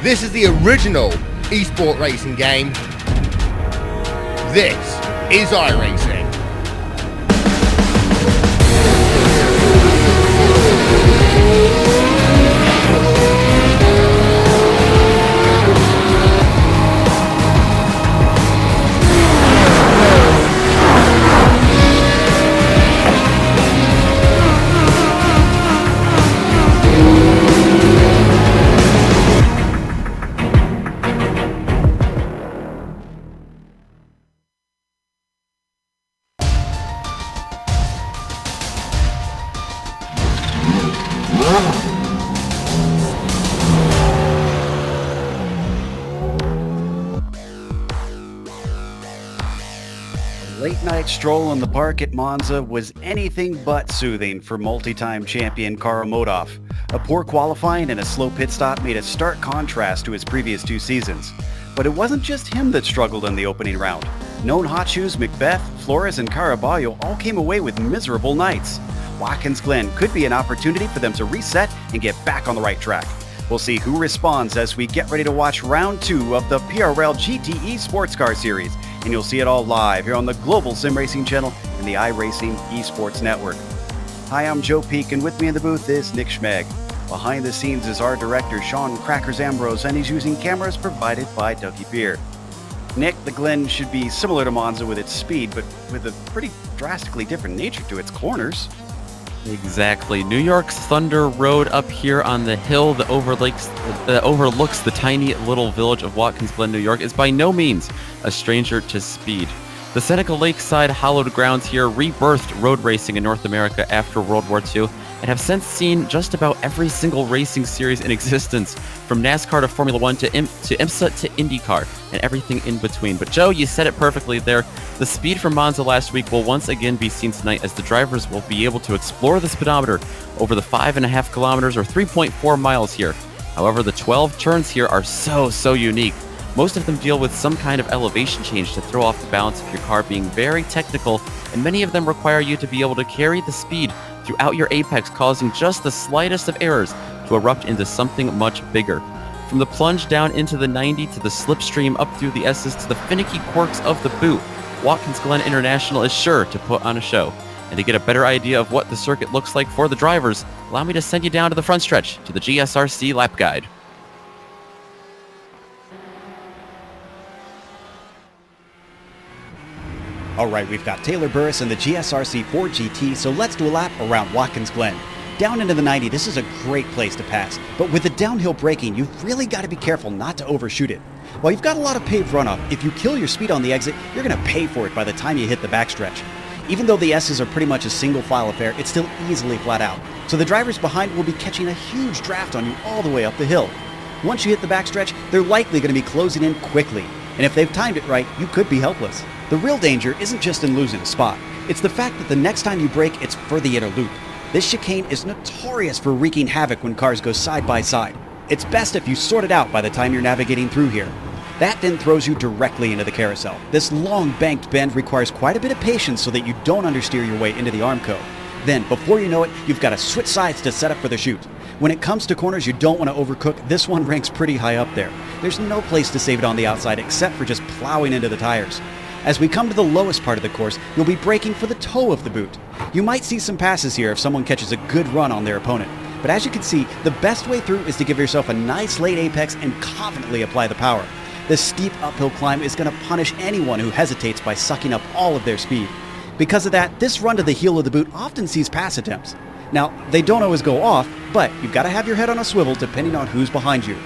This is the original esport racing game. This is iRacing. Late-night stroll in the park at Monza was anything but soothing for multi-time champion Karl Modov. A poor qualifying and a slow pit stop made a stark contrast to his previous 2 seasons. But it wasn't just him that struggled in the opening round. Known hot shoes Macbeth, Flores, and Caraballo all came away with miserable nights. Watkins Glen could be an opportunity for them to reset and get back on the right track. We'll see who responds as we get ready to watch round 2 of the PRL GTE Sports Car Series, and you'll see it all live here on the Global SimRacing Channel and the iRacing Esports Network. Hi, I'm Joe Peak, and with me in the booth is Nick Schmeg. Behind the scenes is our director, Sean Crackers Ambrose, and he's using cameras provided by Dougie Beer. Nick, the Glen should be similar to Monza with its speed, but with a pretty drastically different nature to its corners. Exactly. New York's Thunder Road up here on the hill that overlooks the tiny little village of Watkins Glen, New York, is by no means a stranger to speed. The Seneca Lakeside hallowed grounds here rebirthed road racing in North America after World War II and have since seen just about every single racing series in existence, from NASCAR to Formula One to IMSA to IndyCar and everything in between. But Joe, you said it perfectly there. The speed from Monza last week will once again be seen tonight as the drivers will be able to explore the speedometer over the 5.5 kilometers or 3.4 miles here. However, the 12 turns here are so unique. Most of them deal with some kind of elevation change to throw off the balance of your car, being very technical, and many of them require you to be able to carry the speed throughout your apex, causing just the slightest of errors to erupt into something much bigger. From the plunge down into the 90 to the slipstream up through the S's to the finicky quirks of the boot, Watkins Glen International is sure to put on a show. And to get a better idea of what the circuit looks like for the drivers, allow me to send you down to the front stretch to the GSRC lap guide. Alright, we've got Taylor Burris in the GSRC 4 GT, so let's do a lap around Watkins Glen. Down into the 90, this is a great place to pass, but with the downhill braking, you've really got to be careful not to overshoot it. While you've got a lot of paved runoff, if you kill your speed on the exit, you're going to pay for it by the time you hit the backstretch. Even though the S's are pretty much a single file affair, it's still easily flat out, so the drivers behind will be catching a huge draft on you all the way up the hill. Once you hit the backstretch, they're likely going to be closing in quickly, and if they've timed it right, you could be helpless. The real danger isn't just in losing a spot. It's the fact that the next time you brake, it's for the inner loop. This chicane is notorious for wreaking havoc when cars go side by side. It's best if you sort it out by the time you're navigating through here. That then throws you directly into the carousel. This long banked bend requires quite a bit of patience so that you don't understeer your way into the Armco. Then, before you know it, you've got to switch sides to set up for the chute. When it comes to corners you don't want to overcook, this one ranks pretty high up there. There's no place to save it on the outside except for just plowing into the tires. As we come to the lowest part of the course, you'll be braking for the toe of the boot. You might see some passes here if someone catches a good run on their opponent. But as you can see, the best way through is to give yourself a nice late apex and confidently apply the power. This steep uphill climb is going to punish anyone who hesitates by sucking up all of their speed. Because of that, this run to the heel of the boot often sees pass attempts. Now, they don't always go off, but you've got to have your head on a swivel depending on who's behind you.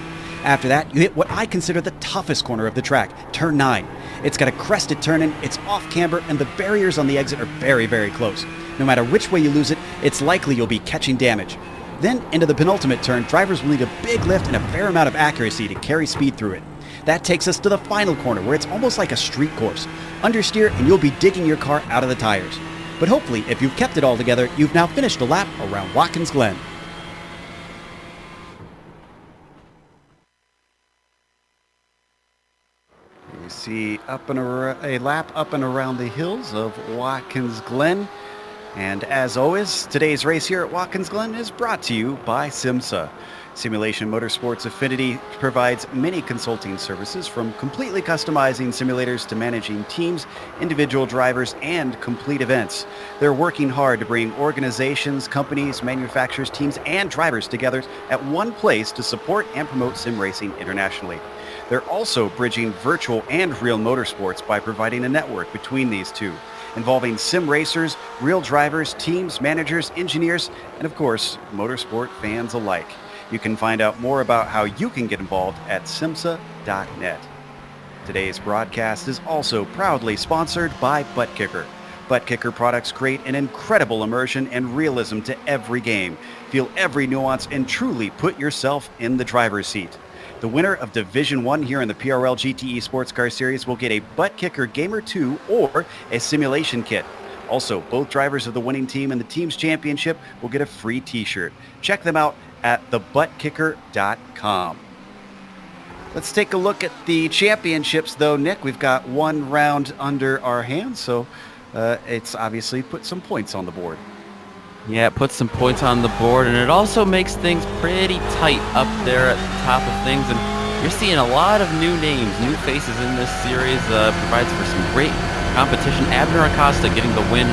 After that, you hit what I consider the toughest corner of the track, turn 9. It's got a crested turn-in, it's off camber, and the barriers on the exit are very close. No matter which way you lose it, it's likely you'll be catching damage. Then, into the penultimate turn, drivers will need a big lift and a fair amount of accuracy to carry speed through it. That takes us to the final corner, where it's almost like a street course. Understeer and you'll be digging your car out of the tires. But hopefully, if you've kept it all together, you've now finished a lap around Watkins Glen. You see a lap up and around the hills of Watkins Glen. And as always, today's race here at Watkins Glen is brought to you by SimMSA. Simulation Motorsports Affinity provides many consulting services, from completely customizing simulators to managing teams, individual drivers, and complete events. They're working hard to bring organizations, companies, manufacturers, teams, and drivers together at one place to support and promote sim racing internationally. They're also bridging virtual and real motorsports by providing a network between these two, involving sim racers, real drivers, teams, managers, engineers, and of course, motorsport fans alike. You can find out more about how you can get involved at SIMMSA.net. Today's broadcast is also proudly sponsored by ButtKicker. ButtKicker products create an incredible immersion and realism to every game. Feel every nuance and truly put yourself in the driver's seat. The winner of Division 1 here in the PRL GTE Sports Car Series will get a ButtKicker Gamer 2 or a simulation kit. Also, both drivers of the winning team in the team's championship will get a free t-shirt. Check them out at thebuttkicker.com. Let's take a look at the championships, though, Nick. We've got one round under our hands, so it's obviously put some points on the board. Yeah, it puts some points on the board, and it also makes things pretty tight up there at the top of things. And you're seeing a lot of new names, new faces in this series. Provides for some great competition. Abner Acosta getting the win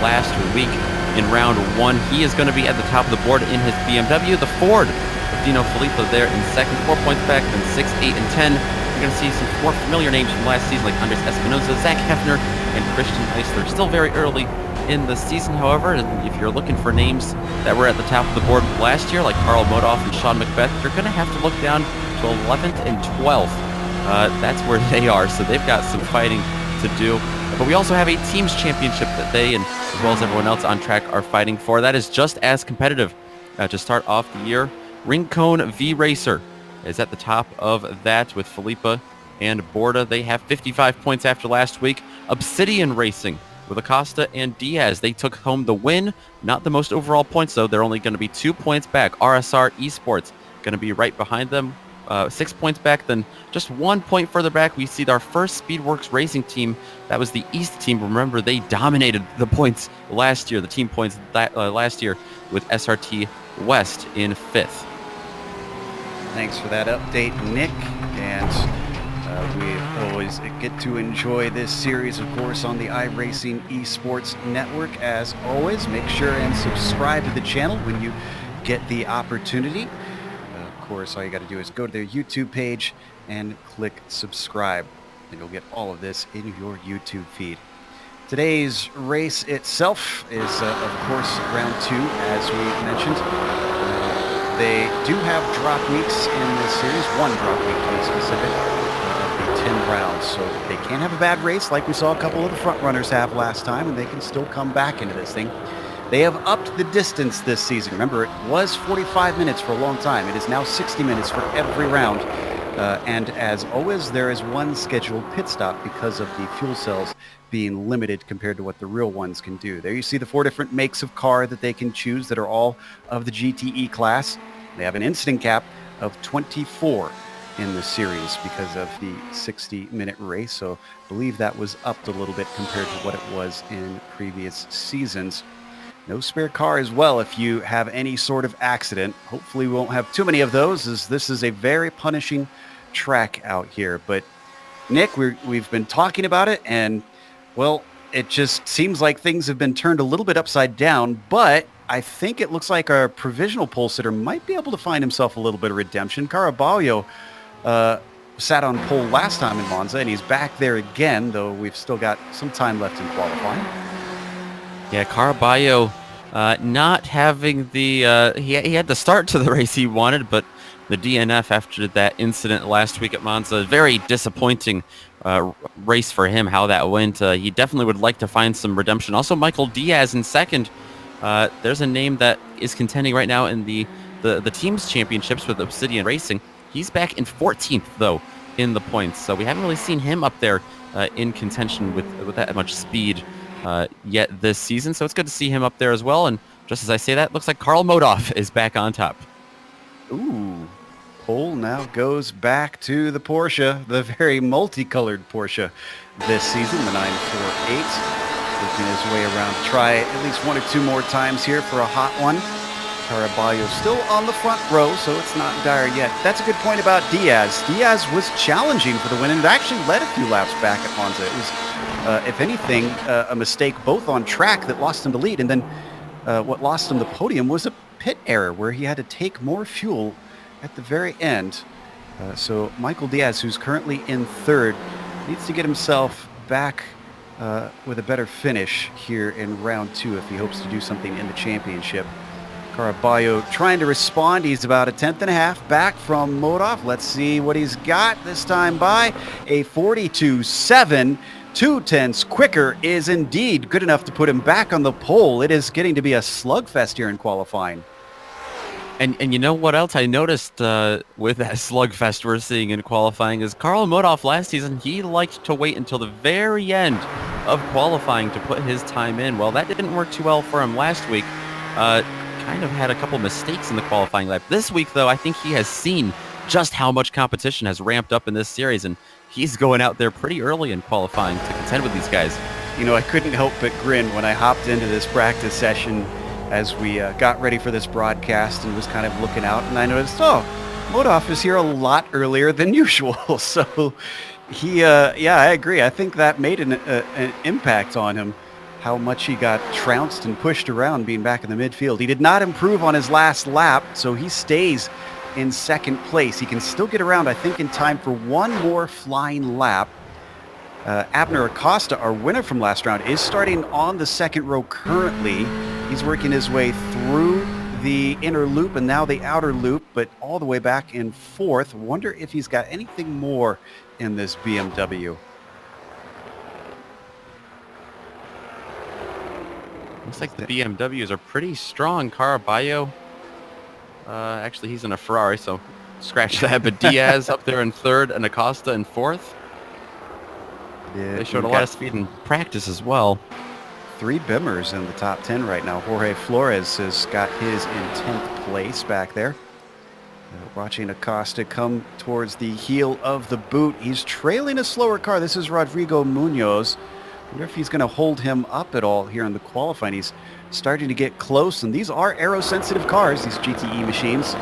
last week in round 1. He is going to be at the top of the board in his BMW. The Ford with Dino Filippo there in second, 4 points back, then 6, 8, and 10. You're going to see some more familiar names from last season like Andres Espinosa, Zach Hefner, and Christian Eisler. Still very early in the season, however, if you're looking for names that were at the top of the board last year, like Carl Modoff and Sean Macbeth, you're going to have to look down to 11th and 12th. That's where they are, so they've got some fighting to do. But we also have a teams championship that they, and as well as everyone else on track, are fighting for. That is just as competitive to start off the year. Rincon V Racer is at the top of that with Felipe and Borda. They have 55 points after last week. Obsidian Racing with Acosta and Diaz, they took home the win. Not the most overall points, though. They're only going to be 2 points back. RSR Esports going to be right behind them, 6 points back. Then just 1 point further back, we see our first Speedworks Racing team. That was the East team. Remember, they dominated the points last year, the team points last year, with SRT West in 5th. Thanks for that update, Nick. And we always get to enjoy this series, of course, on the iRacing Esports Network. As always, make sure and subscribe to the channel when you get the opportunity. Of course, all you got to do is go to their YouTube page and click subscribe, and you'll get all of this in your YouTube feed. Today's race itself is, of course, round 2, as we mentioned. They do have drop weeks in this series, one drop week to be specific, of the 10 rounds. So they can't have a bad race like we saw a couple of the front runners have last time, and they can still come back into this thing. They have upped the distance this season. Remember, it was 45 minutes for a long time. It is now 60 minutes for every round. And as always, there is one scheduled pit stop because of the fuel cells being limited compared to what the real ones can do. There you see the 4 different makes of car that they can choose that are all of the GTE class. They have an incident cap of 24 in the series because of the 60-minute race. So I believe that was upped a little bit compared to what it was in previous seasons. No spare car as well if you have any sort of accident. Hopefully we won't have too many of those, as this is a very punishing track out here. But Nick, we've been talking about it, and well, it just seems like things have been turned a little bit upside down, but I think it looks like our provisional pole sitter might be able to find himself a little bit of redemption. Caraballo sat on pole last time in Monza, and he's back there again, though we've still got some time left in qualifying. Yeah, Caraballo not having the... he had the start to the race he wanted, but the DNF after that incident last week at Monza, very disappointing race for him, how that went. He definitely would like to find some redemption. Also, Michael Diaz in second. There's a name that is contending right now in the team's championships with Obsidian Racing. He's back in 14th, though, in the points. So we haven't really seen him up there in contention with that much speed yet this season. So it's good to see him up there as well. And just as I say that, looks like Carl Modoff is back on top. Ooh. Pole now goes back to the Porsche, the very multicolored Porsche this season, the 948. Working his way around to try at least 1 or 2 more times here for a hot one. Caraballo still on the front row, so it's not dire yet. That's a good point about Diaz. Diaz was challenging for the win and it actually led a few laps back at Monza. It was, if anything, a mistake both on track that lost him the lead, and then what lost him the podium was a pit error where he had to take more fuel at the very end. So Michael Diaz, who's currently in third, needs to get himself back with a better finish here in round 2 if he hopes to do something in the championship. Caraballo trying to respond. He's about a 10.5 back from Modov. Let's see what he's got this time by. A 42.7. 2/10 quicker is indeed good enough to put him back on the pole. It is getting to be a slugfest here in qualifying. And you know what else I noticed with that slugfest we're seeing in qualifying is Karl Modov last season, he liked to wait until the very end of qualifying to put his time in. Well, that didn't work too well for him last week. Kind of had a couple mistakes in the qualifying lap. This week, though, I think he has seen just how much competition has ramped up in this series, and he's going out there pretty early in qualifying to contend with these guys. You know, I couldn't help but grin when I hopped into this practice session as we got ready for this broadcast and was kind of looking out, and I noticed, oh, Modov is here a lot earlier than usual. So he, yeah, I agree. I think that made an impact on him, how much he got trounced and pushed around being back in the midfield. He did not improve on his last lap, so he stays in second place. He can still get around, I think, in time for one more flying lap. Abner Acosta, our winner from last round, is starting on the second row currently. He's working his way through the inner loop and now the outer loop, but all the way back in fourth. Wonder if he's got anything more in this BMW. Looks like the BMWs are pretty strong. Caraballo, actually he's in a Ferrari, so scratch that. But Diaz up there in third and Acosta in fourth. Yeah, they showed a lot of speed in practice as well. 3 Bimmers in the top 10 right now. Jorge Flores has got his in 10th place back there. Watching Acosta come towards the heel of the boot. He's trailing a slower car. This is Rodrigo Munoz. I wonder if he's going to hold him up at all here in the qualifying. He's starting to get close, and these are aero-sensitive cars, these GTE machines.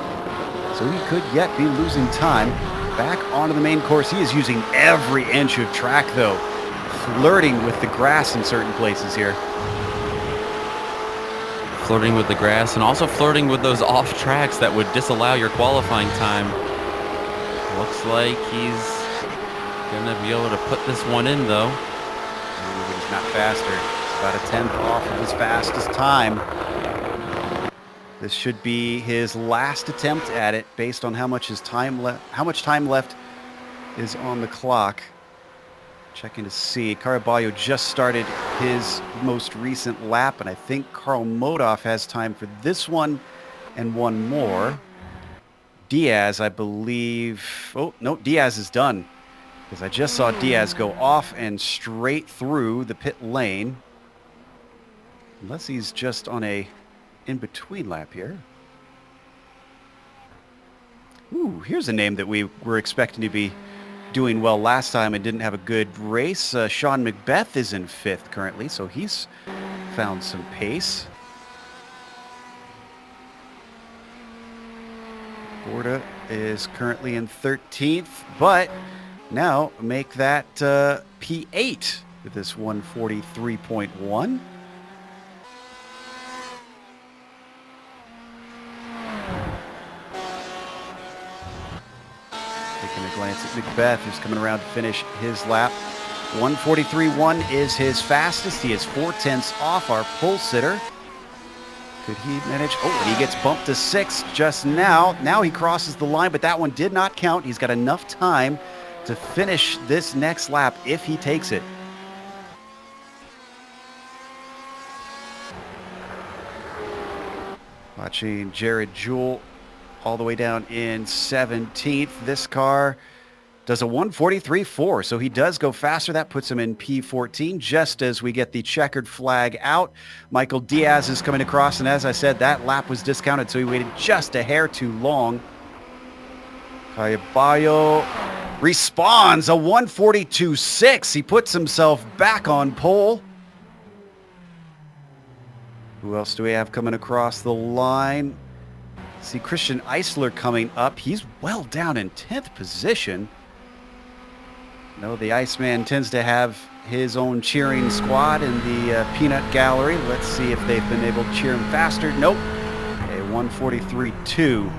So he could yet be losing time. Back onto the main course. He is using every inch of track, though. Flirting with the grass in certain places here. Flirting with the grass and also flirting with those off tracks that would disallow your qualifying time. Looks like he's going to be able to put this one in, though. He's not faster. It's about a 10th off of his fastest time. This should be his last attempt at it, based on how much time left is on the clock. Checking to see. Caraballo just started his most recent lap, and I think Karl Modov has time for this one and one more. Diaz, I believe... Oh, no, Diaz is done. Because I just saw Diaz go off and straight through the pit lane. Unless he's just on a in-between lap here. Ooh, here's a name that we were expecting to be doing well last time and didn't have a good race. Sean Macbeth is in 5th currently, so he's found some pace. Gorda is currently in 13th, but now make that P8 with this 143.1. Taking a glance at Macbeth, who's coming around to finish his lap. 143.1 is his fastest. He is 4/10 off our pole sitter. Could he manage? Oh, and he gets bumped to 6th just now. Now he crosses the line, but that one did not count. He's got enough time to finish this next lap if he takes it. Watching Jared Jewell all the way down in 17th. This car does a 143.4, so he does go faster. That puts him in P14 just as we get the checkered flag out. Michael Diaz is coming across, and as I said, that lap was discounted, so he waited just a hair too long. Caraballo responds, a 142.6. He puts himself back on pole. Who else do we have coming across the line? See Christian Eisler coming up. He's well down in 10th position. No, the Iceman tends to have his own cheering squad in the peanut gallery. Let's see if they've been able to cheer him faster. Nope. A 143.2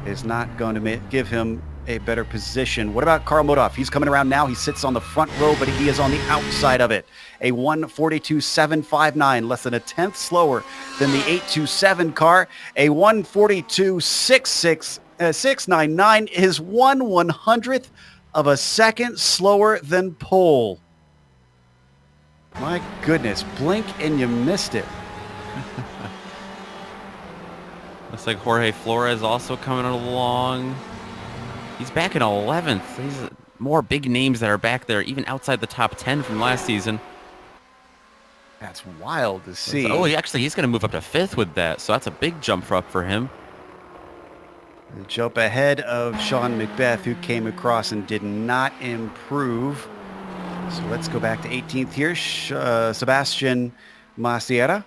is not going to give him a better position. What about Karl Modhoff? He's coming around now. He sits on the front row, but he is on the outside of it. A 142.759, less than a tenth slower than the 827 car. A 142.699 is 1/100th of a second slower than pole. My goodness, blink and you missed it. Looks like Jorge Flores also coming along. He's back in 11th. There's more big names that are back there, even outside the top 10 from last season. That's wild to see. Oh, he's going to move up to 5th with that, so that's a big jump up for him. The jump ahead of Sean Macbeth, who came across and did not improve. So let's go back to 18th here. Sebastian Maciera,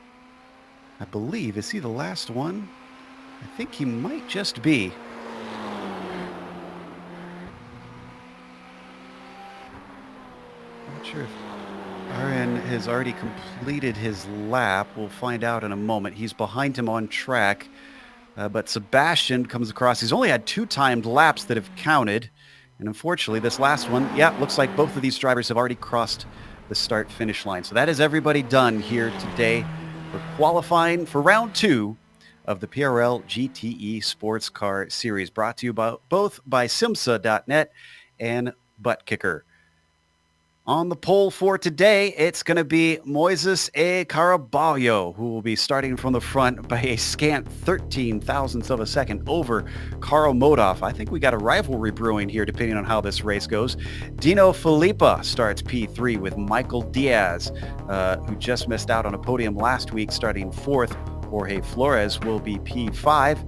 I believe. Is he the last one? I think he might just be. Not sure if Aaron has already completed his lap. We'll find out in a moment. He's behind him on track. But Sebastian comes across. He's only had 2 timed laps that have counted. And unfortunately, this last one, looks like both of these drivers have already crossed the start-finish line. So that is everybody done here today for qualifying for round 2 of the PRL GTE Sports Car Series, brought to you both by SIMMSA.net and ButtKicker. On the pole for today, it's going to be Moises A. Caraballo, who will be starting from the front by a scant 13 thousandths of a second over Karl Modhoff. I think we got a rivalry brewing here, depending on how this race goes. Dino Filippa starts P3 with Michael Diaz, who just missed out on a podium last week, starting 4th. Jorge Flores will be P5.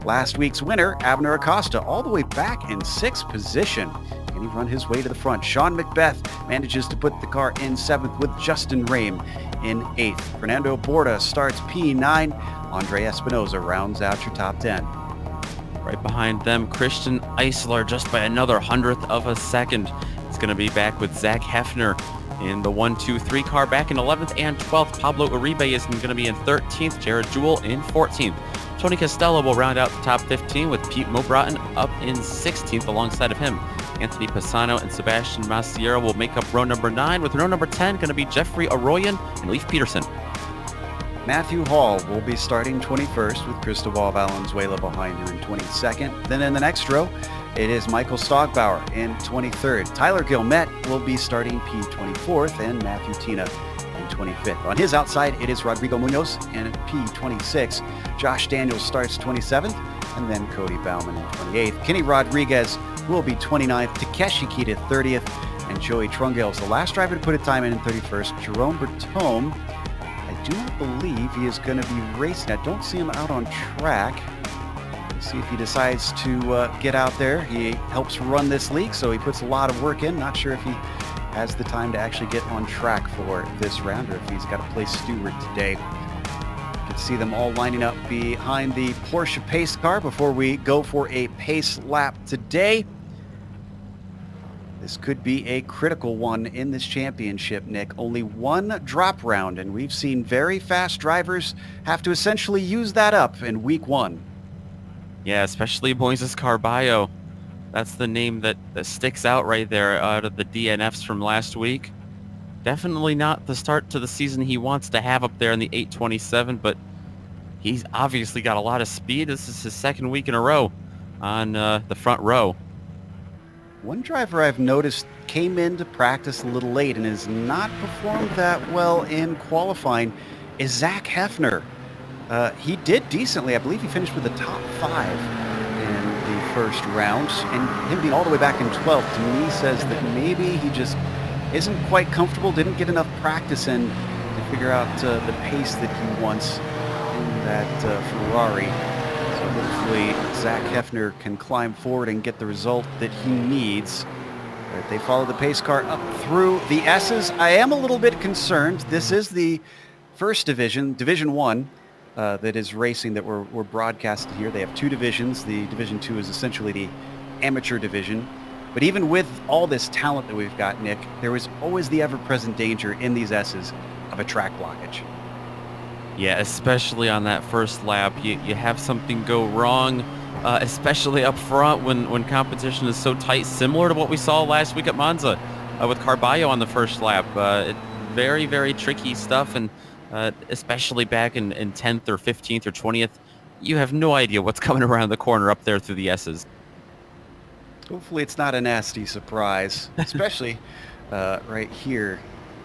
Last week's winner, Abner Acosta, all the way back in 6th position. Can he run his way to the front? Sean Macbeth manages to put the car in 7th with Justin Rame in 8th. Fernando Borda starts P9. Andre Espinoza rounds out your top 10. Right behind them, Christian Eisler, just by another 100th of a second. It's going to be back with Zach Hefner in the 1-2-3 car, back in 11th and 12th. Pablo Uribe is going to be in 13th. Jared Jewell in 14th. Tony Costello will round out the top 15 with Pete Mobrotten up in 16th alongside of him. Anthony Pisano and Sebastian Maciera will make up row number 9, with row number 10 going to be Jeffrey Arroyan and Leif Peterson. Matthew Hall will be starting 21st with Cristobal Valenzuela behind him in 22nd. Then in the next row, it is Michael Stogbauer in 23rd. Tyler Gilmette will be starting P24th and Matthew Tina in 25th. On his outside, it is Rodrigo Munoz in P26. Josh Daniels starts 27th, and then Cody Bauman in 28th. Kenny Rodriguez will be 29th. Takeshi Kita 30th, and Joey Trungale is the last driver to put a time in 31st. Jerome Bertome, I do not believe he is going to be racing. I don't see him out on track. Let's see if he decides to get out there. He helps run this league, so he puts a lot of work in. Not sure if he has the time to actually get on track for this round, or if he's got to play steward today. You can see them all lining up behind the Porsche pace car before we go for a pace lap today. This could be a critical one in this championship, Nick. Only one drop round, and we've seen very fast drivers have to essentially use that up in week 1. Yeah, especially Moises Caraballo. That's the name that sticks out right there out of the DNFs from last week. Definitely not the start to the season he wants to have up there in the 827, but he's obviously got a lot of speed. This is his 2nd week in a row on the front row. One driver I've noticed came into practice a little late and has not performed that well in qualifying is Zach Hefner. He did decently. I believe he finished with the top 5 in the first round, and him being all the way back in 12th to me says that maybe he just isn't quite comfortable, didn't get enough practice in to figure out the pace that he wants in that Ferrari. So hopefully Zach Hefner can climb forward and get the result that he needs. But they follow the pace car up through the S's. I am a little bit concerned. This is the first division, Division 1. that is racing that we're broadcasted here. They have 2 divisions. The Division 2 is essentially the amateur division. But even with all this talent that we've got, Nick, there is always the ever-present danger in these S's of a track blockage. Yeah, especially on that first lap, you have something go wrong, especially up front when competition is so tight, similar to what we saw last week at Monza with Carballo on the first lap. Very, very tricky stuff, and especially back in 10th or 15th or 20th, you have no idea what's coming around the corner up there through the S's. Hopefully it's not a nasty surprise, especially right here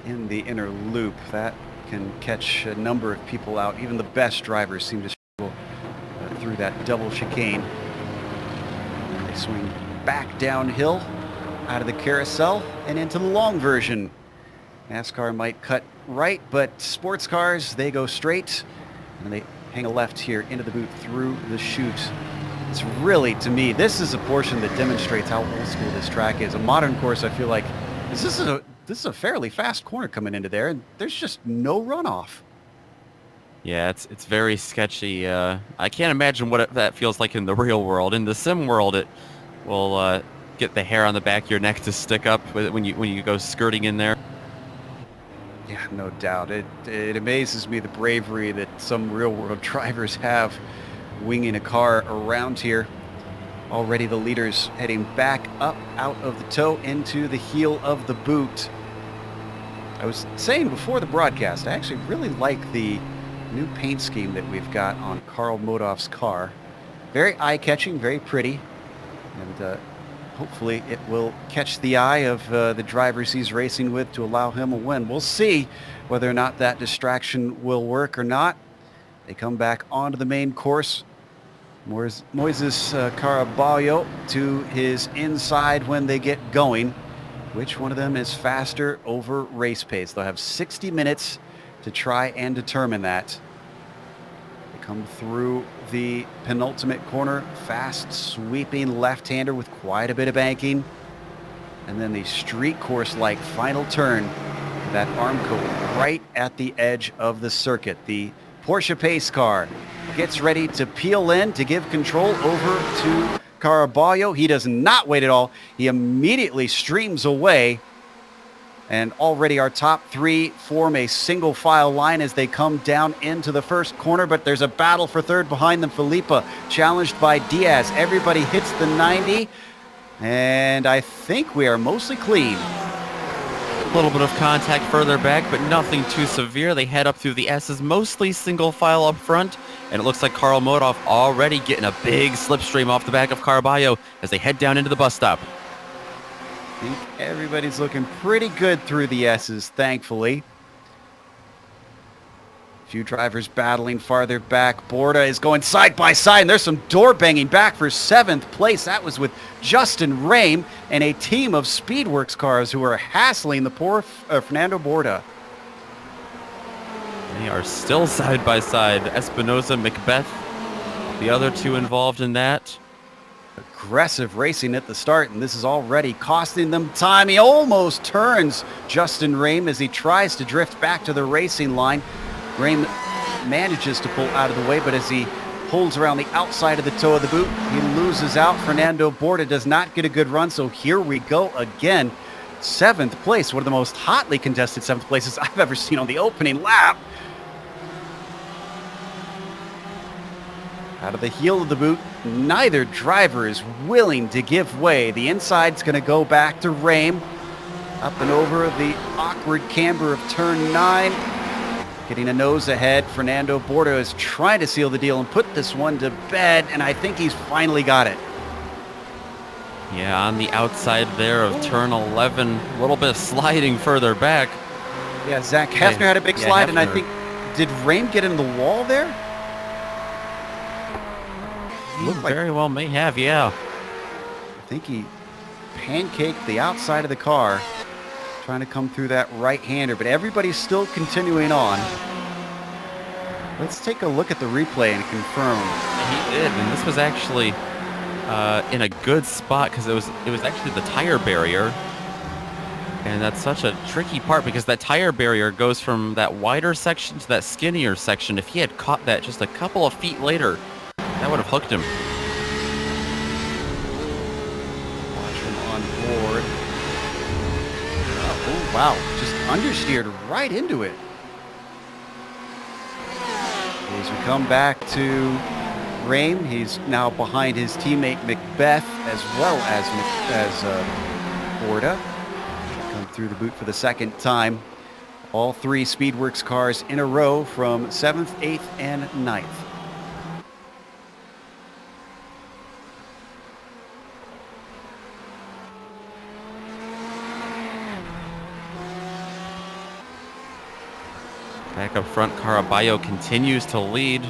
in the inner loop. That can catch a number of people out. Even the best drivers seem to struggle through that double chicane. They swing back downhill out of the carousel and into the long version. NASCAR might cut right, but sports cars, they go straight, and they hang a left here into the boot through the chute. It's really, to me, this is a portion that demonstrates how old school this track is. A modern course, I feel like, this is a fairly fast corner coming into there, and there's just no runoff. Yeah, it's very sketchy. I can't imagine what that feels like in the real world. In the sim world, it will get the hair on the back of your neck to stick up when you go skirting in there. Yeah, no doubt. It amazes me the bravery that some real-world drivers have winging a car around here. Already the leaders heading back up out of the toe into the heel of the boot. I was saying before the broadcast, I actually really like the new paint scheme that we've got on Karl Modov's car. Very eye-catching, very pretty, and hopefully it will catch the eye of the drivers he's racing with to allow him a win. We'll see whether or not that distraction will work or not. They come back onto the main course. Moises Caraballo to his inside when they get going. Which one of them is faster over race pace? They'll have 60 minutes to try and determine that. They come through the penultimate corner, fast sweeping left-hander with quite a bit of banking. And then the street course-like final turn, that arm coat right at the edge of the circuit. The Porsche pace car gets ready to peel in to give control over to Caraballo. He does not wait at all. He immediately streams away. And already our top 3 form a single file line as they come down into the first corner, but there's a battle for third behind them. Filippa challenged by Diaz. Everybody hits the 90, and I think we are mostly clean. A little bit of contact further back, but nothing too severe. They head up through the S's, mostly single file up front, and it looks like Karl Modov already getting a big slipstream off the back of Caraballo as they head down into the bus stop. I think everybody's looking pretty good through the S's, thankfully. A few drivers battling farther back. Borda is going side by side, and there's some door banging back for 7th place. That was with Justin Rame and a team of Speedworks cars who are hassling the poor Fernando Borda. They are still side by side. Espinosa, Macbeth, the other 2 involved in that. Aggressive racing at the start, and this is already costing them time. He almost turns Justin Rame as he tries to drift back to the racing line. Rame manages to pull out of the way, but as he pulls around the outside of the toe of the boot, he loses out. Fernando Borda does not get a good run, so here we go again. 7th place, one of the most hotly contested 7th places I've ever seen on the opening lap. Out of the heel of the boot, neither driver is willing to give way. The inside's going to go back to Rame. Up and over the awkward camber of turn 9. Getting a nose ahead. Fernando Borda is trying to seal the deal and put this one to bed, and I think he's finally got it. Yeah, on the outside there of turn 11, a little bit of sliding further back. Yeah, Zach Hefner had a big slide, Hefner. and I think, did Rame get in the wall there? Looked very well may have, yeah. I think he pancaked the outside of the car, trying to come through that right-hander, but everybody's still continuing on. Let's take a look at the replay and confirm. He did, and this was actually in a good spot because it was actually the tire barrier. And that's such a tricky part because that tire barrier goes from that wider section to that skinnier section. If he had caught that just a couple of feet later, that would have hooked him. Watch him on board. Oh, wow. Just understeered right into it. As we come back to Rame, he's now behind his teammate Macbeth as well as Borda. Come through the boot for the second time. All three Speedworks cars in a row from 7th, 8th, and 9th. Back up front, Caraballo continues to lead.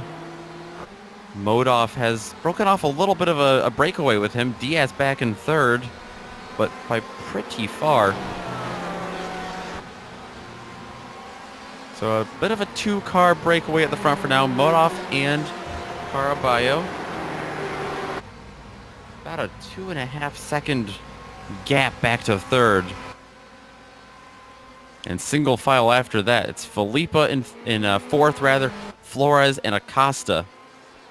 Modov has broken off a little bit of a breakaway with him. Diaz back in third, but by pretty far. So a bit of a two-car breakaway at the front for now. Modov and Caraballo. About a 2.5 second gap back to third. And single file after that. It's Felipa in fourth, rather. Flores and Acosta.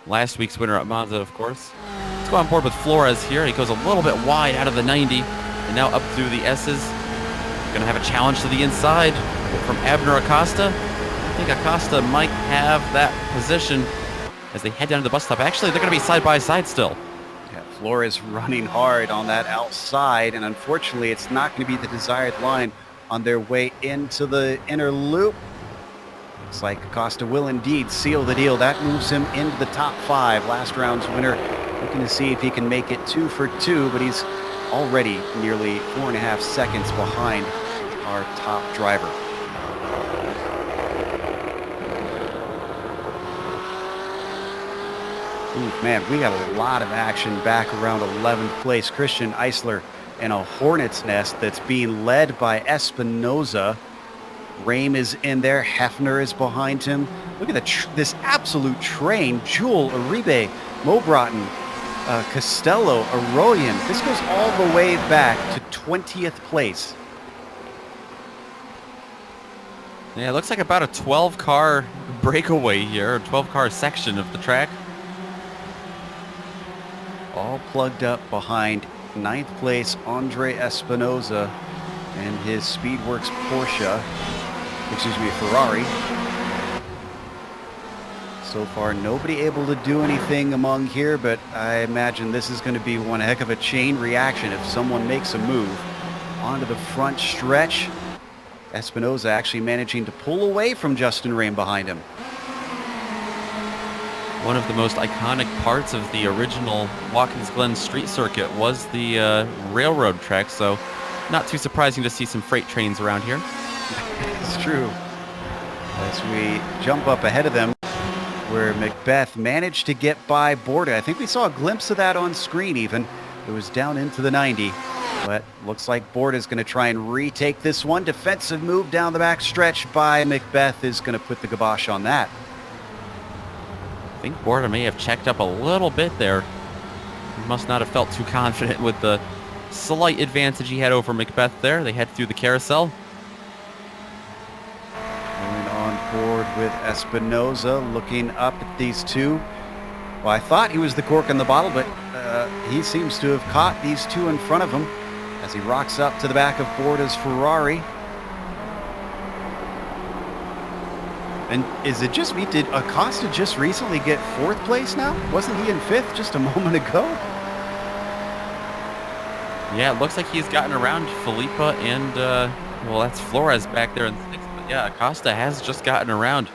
Last week's winner at Monza, of course. Let's go on board with Flores here. He goes a little bit wide out of the 90. And now up through the S's. Going to have a challenge to the inside from Abner Acosta. I think Acosta might have that position as they head down to the bus stop. Actually, they're going to be side by side still. Yeah, Flores running hard on that outside, and unfortunately, it's not going to be the desired line on their way into the inner loop. Looks like Acosta will indeed seal the deal. That moves him into the top 5. Last round's winner, looking to see if he can make it 2 for 2, but he's already nearly 4.5 seconds behind our top driver. Ooh, man, we got a lot of action back around 11th place. Christian Eisler in a hornet's nest that's being led by Espinoza. Rame is in there. Hefner is behind him. Look at this absolute train. Jewel, Uribe, Mobrotten, Costello, Arroyan. This goes all the way back to 20th place. Yeah, it looks like about a 12-car breakaway here, a 12-car section of the track. All plugged up behind 9th place Andre Espinoza and his Speedworks Ferrari. So far, nobody able to do anything among here, but I imagine this is going to be one heck of a chain reaction if someone makes a move onto the front stretch. Espinoza actually managing to pull away from Justin Rame behind him. One of the most iconic parts of the original Watkins Glen street circuit was the railroad track, so not too surprising to see some freight trains around here. It's true. As we jump up ahead of them, where Macbeth managed to get by Borda. I think we saw a glimpse of that on screen even. It was down into the 90, but looks like Borda is going to try and retake this one. Defensive move down the back stretch by Macbeth is going to put the kibosh on that. I think Borda may have checked up a little bit there. He must not have felt too confident with the slight advantage he had over Macbeth there. They head through the carousel. Going on board with Espinoza, looking up at these two. Well, I thought he was the cork in the bottle, but he seems to have caught these two in front of him as he rocks up to the back of Borda's Ferrari. And is it just me? Did Acosta just recently get 4th place now? Wasn't he in 5th just a moment ago? Yeah, it looks like he's gotten around Felipa and, well, that's Flores back there in 6th. But yeah, Acosta has just gotten around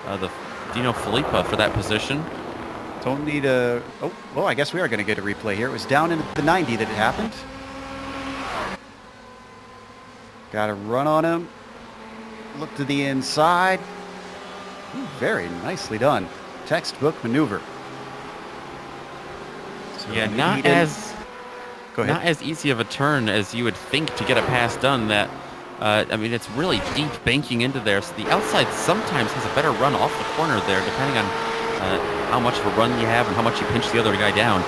the Dino Felipa for that position. Don't need a... Oh, well, I guess we are going to get a replay here. It was down in the 90 that it happened. Got a run on him. Look to the inside. Ooh, very nicely done. Textbook maneuver. So yeah, not as easy of a turn as you would think to get a pass done. That I mean, it's really deep banking into there, so the outside sometimes has a better run off the corner there, depending on how much of a run you have and how much you pinch the other guy down.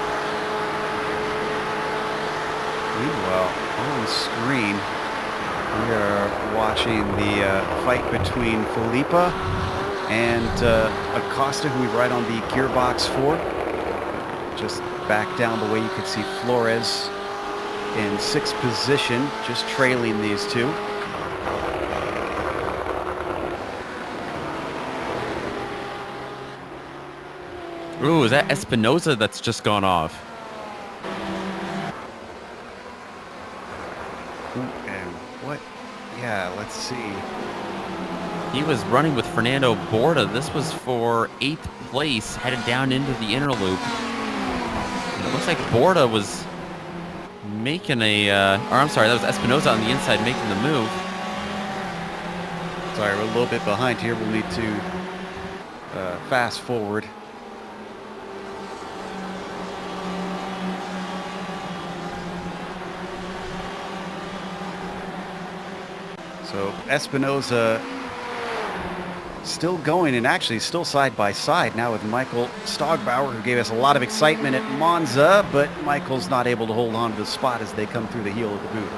Meanwhile, on the screen, We are watching the fight between Felipa and Acosta, who we ride on the Gearbox for. Just back down the way, you could see Flores in 6th position, just trailing these two. Ooh, is that Espinosa that's just gone off? Ooh, and what? Yeah, let's see. He was running with Fernando Borda. This was for 8th place, headed down into the inner loop. And it looks like Borda was making a, or I'm sorry, that was Espinosa on the inside making the move. Sorry, we're a little bit behind here. We'll need to fast forward. So Espinosa still going, and actually still side by side now with Michael Stogbauer, who gave us a lot of excitement at Monza, but Michael's not able to hold on to the spot as they come through the heel of the boot.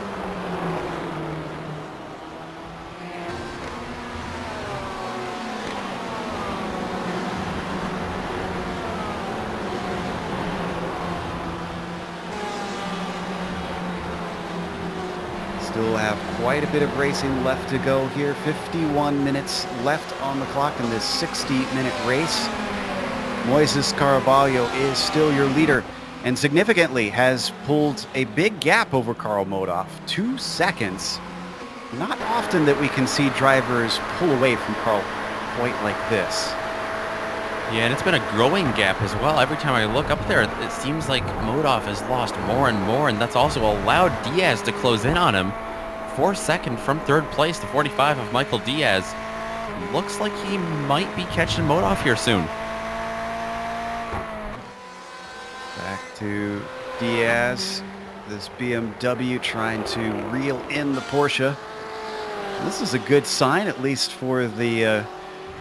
Still have quite a bit of racing left to go here. 51 minutes left on the clock in this 60-minute race. Moises Caraballo is still your leader and significantly has pulled a big gap over Karl Modoff. 2 seconds. Not often that we can see drivers pull away from Karl quite like this. Yeah, and it's been a growing gap as well. Every time I look up there, it seems like Modoff has lost more and more, and that's also allowed Diaz to close in on him. 4-2 from 3rd place to 45 of Michael Diaz. Looks like he might be catching Modoff here soon. Back to Diaz. This BMW trying to reel in the Porsche. This is a good sign, at least for the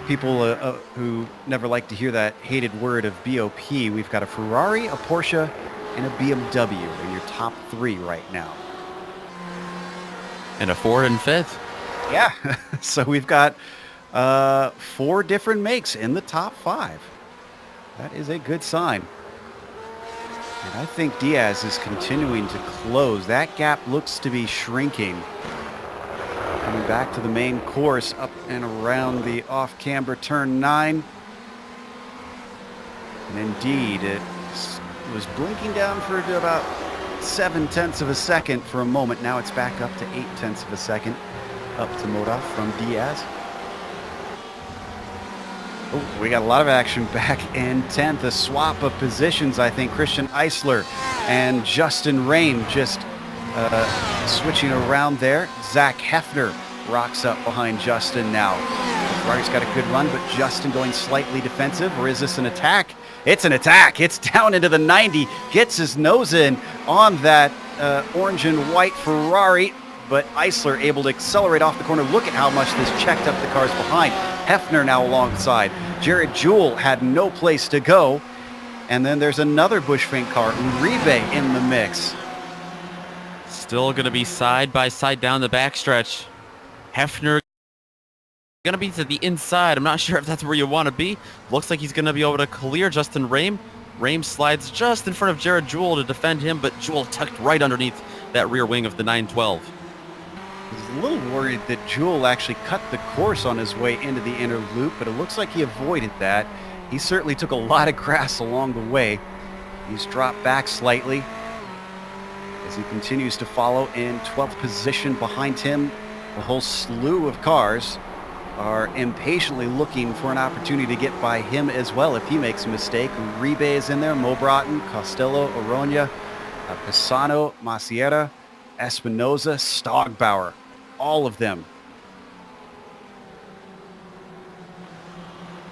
people who never like to hear that hated word of BOP. We've got a Ferrari, a Porsche, and a BMW in your top 3 right now. And a Ford in 5th. Yeah, so we've got 4 different makes in the top 5. That is a good sign. And I think Diaz is continuing to close. That gap looks to be shrinking. Coming back to the main course, up and around the off-camber turn 9. And indeed, it was blinking down for about 0.7 of a second for a moment. Now it's back up to 0.8 of a second. Up to Modoff from Diaz. Oh, we got a lot of action back in 10th. A swap of positions, I think. Christian Eisler and Justin Rain just switching around there. Zach Hefner rocks up behind Justin now. Ferrari's got a good run, but Justin going slightly defensive, or is this an attack? It's an attack. It's down into the 90. Gets his nose in on that orange and white Ferrari, but Eisler able to accelerate off the corner. Look at how much this checked up the cars behind. Hefner now alongside. Jared Jewell had no place to go. And then there's another Bushfink car, Uribe, in the mix. Still going to be side by side down the backstretch. Hefner going to be to the inside. I'm not sure if that's where you want to be. Looks like he's going to be able to clear Justin Rame. Rame slides just in front of Jared Jewell to defend him, but Jewell tucked right underneath that rear wing of the 912. I was a little worried that Jewell actually cut the course on his way into the inner loop, but it looks like he avoided that. He certainly took a lot of grass along the way. He's dropped back slightly as he continues to follow in 12th position behind him. A whole slew of cars are impatiently looking for an opportunity to get by him as well if he makes a mistake. Uribe is in there, Mo Broughton, Costello, Aronia, Pisano, Maciera, Espinosa, Stogbauer, all of them.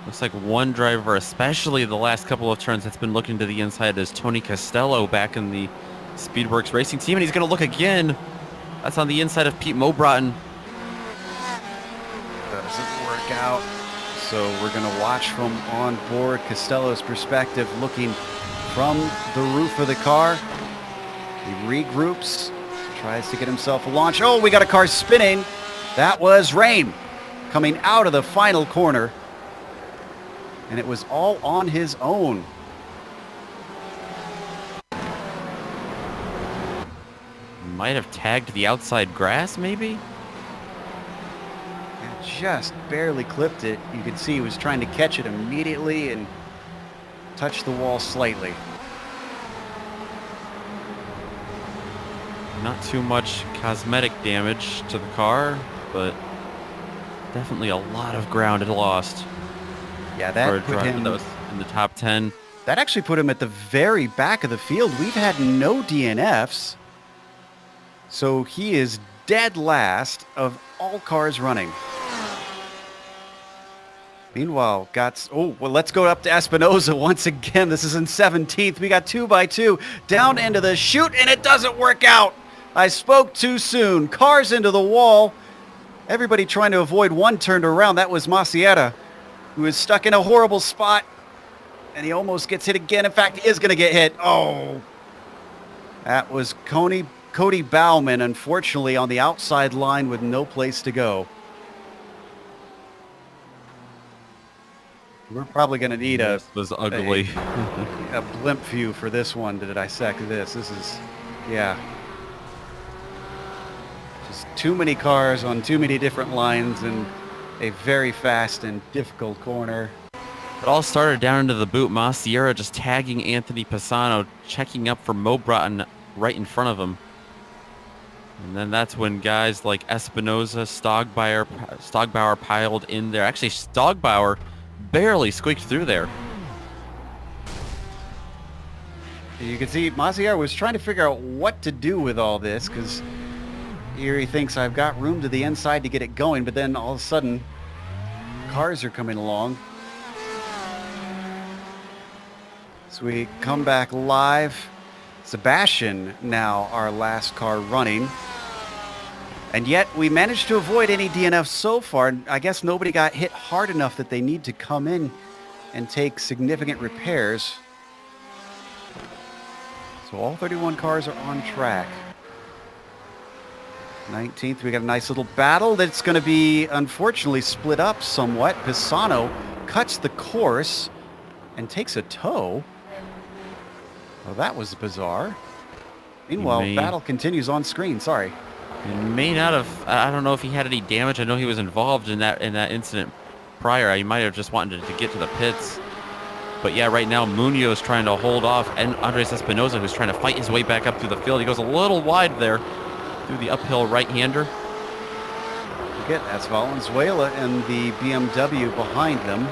Looks like one driver, especially the last couple of turns, that's been looking to the inside is Tony Costello back in the Speedworks Racing team, and he's going to look again. That's on the inside of Pete Mo Broughton. Doesn't work out. So we're going to watch from on board Costello's perspective, looking from the roof of the car. He regroups, tries to get himself a launch. Oh, we got a car spinning. That was Rain coming out of the final corner. And it was all on his own. Might have tagged the outside grass, maybe? Just barely clipped it. You could see he was trying to catch it immediately and touch the wall slightly. Not too much cosmetic damage to the car, but definitely a lot of ground it lost. Yeah, For a that put driver him. that was in the top 10. That actually put him at the very back of the field. We've had no DNFs, so he is dead last of all cars running. Meanwhile, let's go up to Espinosa once again. This is in 17th. We got 2x2 down into the chute, and it doesn't work out. I spoke too soon. Cars into the wall. Everybody trying to avoid one turned around. That was Maciera, who is stuck in a horrible spot, and he almost gets hit again. In fact, he is going to get hit. Oh, that was Cody Bauman, unfortunately, on the outside line with no place to go. We're probably going to need This was ugly. a blimp view for this one to dissect this. This is, yeah. Just too many cars on too many different lines and a very fast and difficult corner. It all started down into the boot. Maciera just tagging Anthony Pisano, checking up for Mo Broughton right in front of him. And then that's when guys like Espinosa, Stogbauer piled in there. Actually, Stogbauer barely squeaked through there. You can see Maciera was trying to figure out what to do with all this, because here he thinks I've got room to the inside to get it going, but then all of a sudden cars are coming along. So we come back live. Sebastian now our last car running. And yet we managed to avoid any DNFs so far. I guess nobody got hit hard enough that they need to come in and take significant repairs. So all 31 cars are on track. 19th, we got a nice little battle that's going to be unfortunately split up somewhat. Pisano cuts the course and takes a tow. Well, that was bizarre. Meanwhile, battle continues on screen. Sorry. He may not have. I don't know if he had any damage. I know he was involved in that incident prior. He might have just wanted to get to the pits. But yeah, right now Munoz trying to hold off, and Andres Espinosa, who's trying to fight his way back up through the field. He goes a little wide there through the uphill right-hander. Forget that's Valenzuela and the BMW behind them.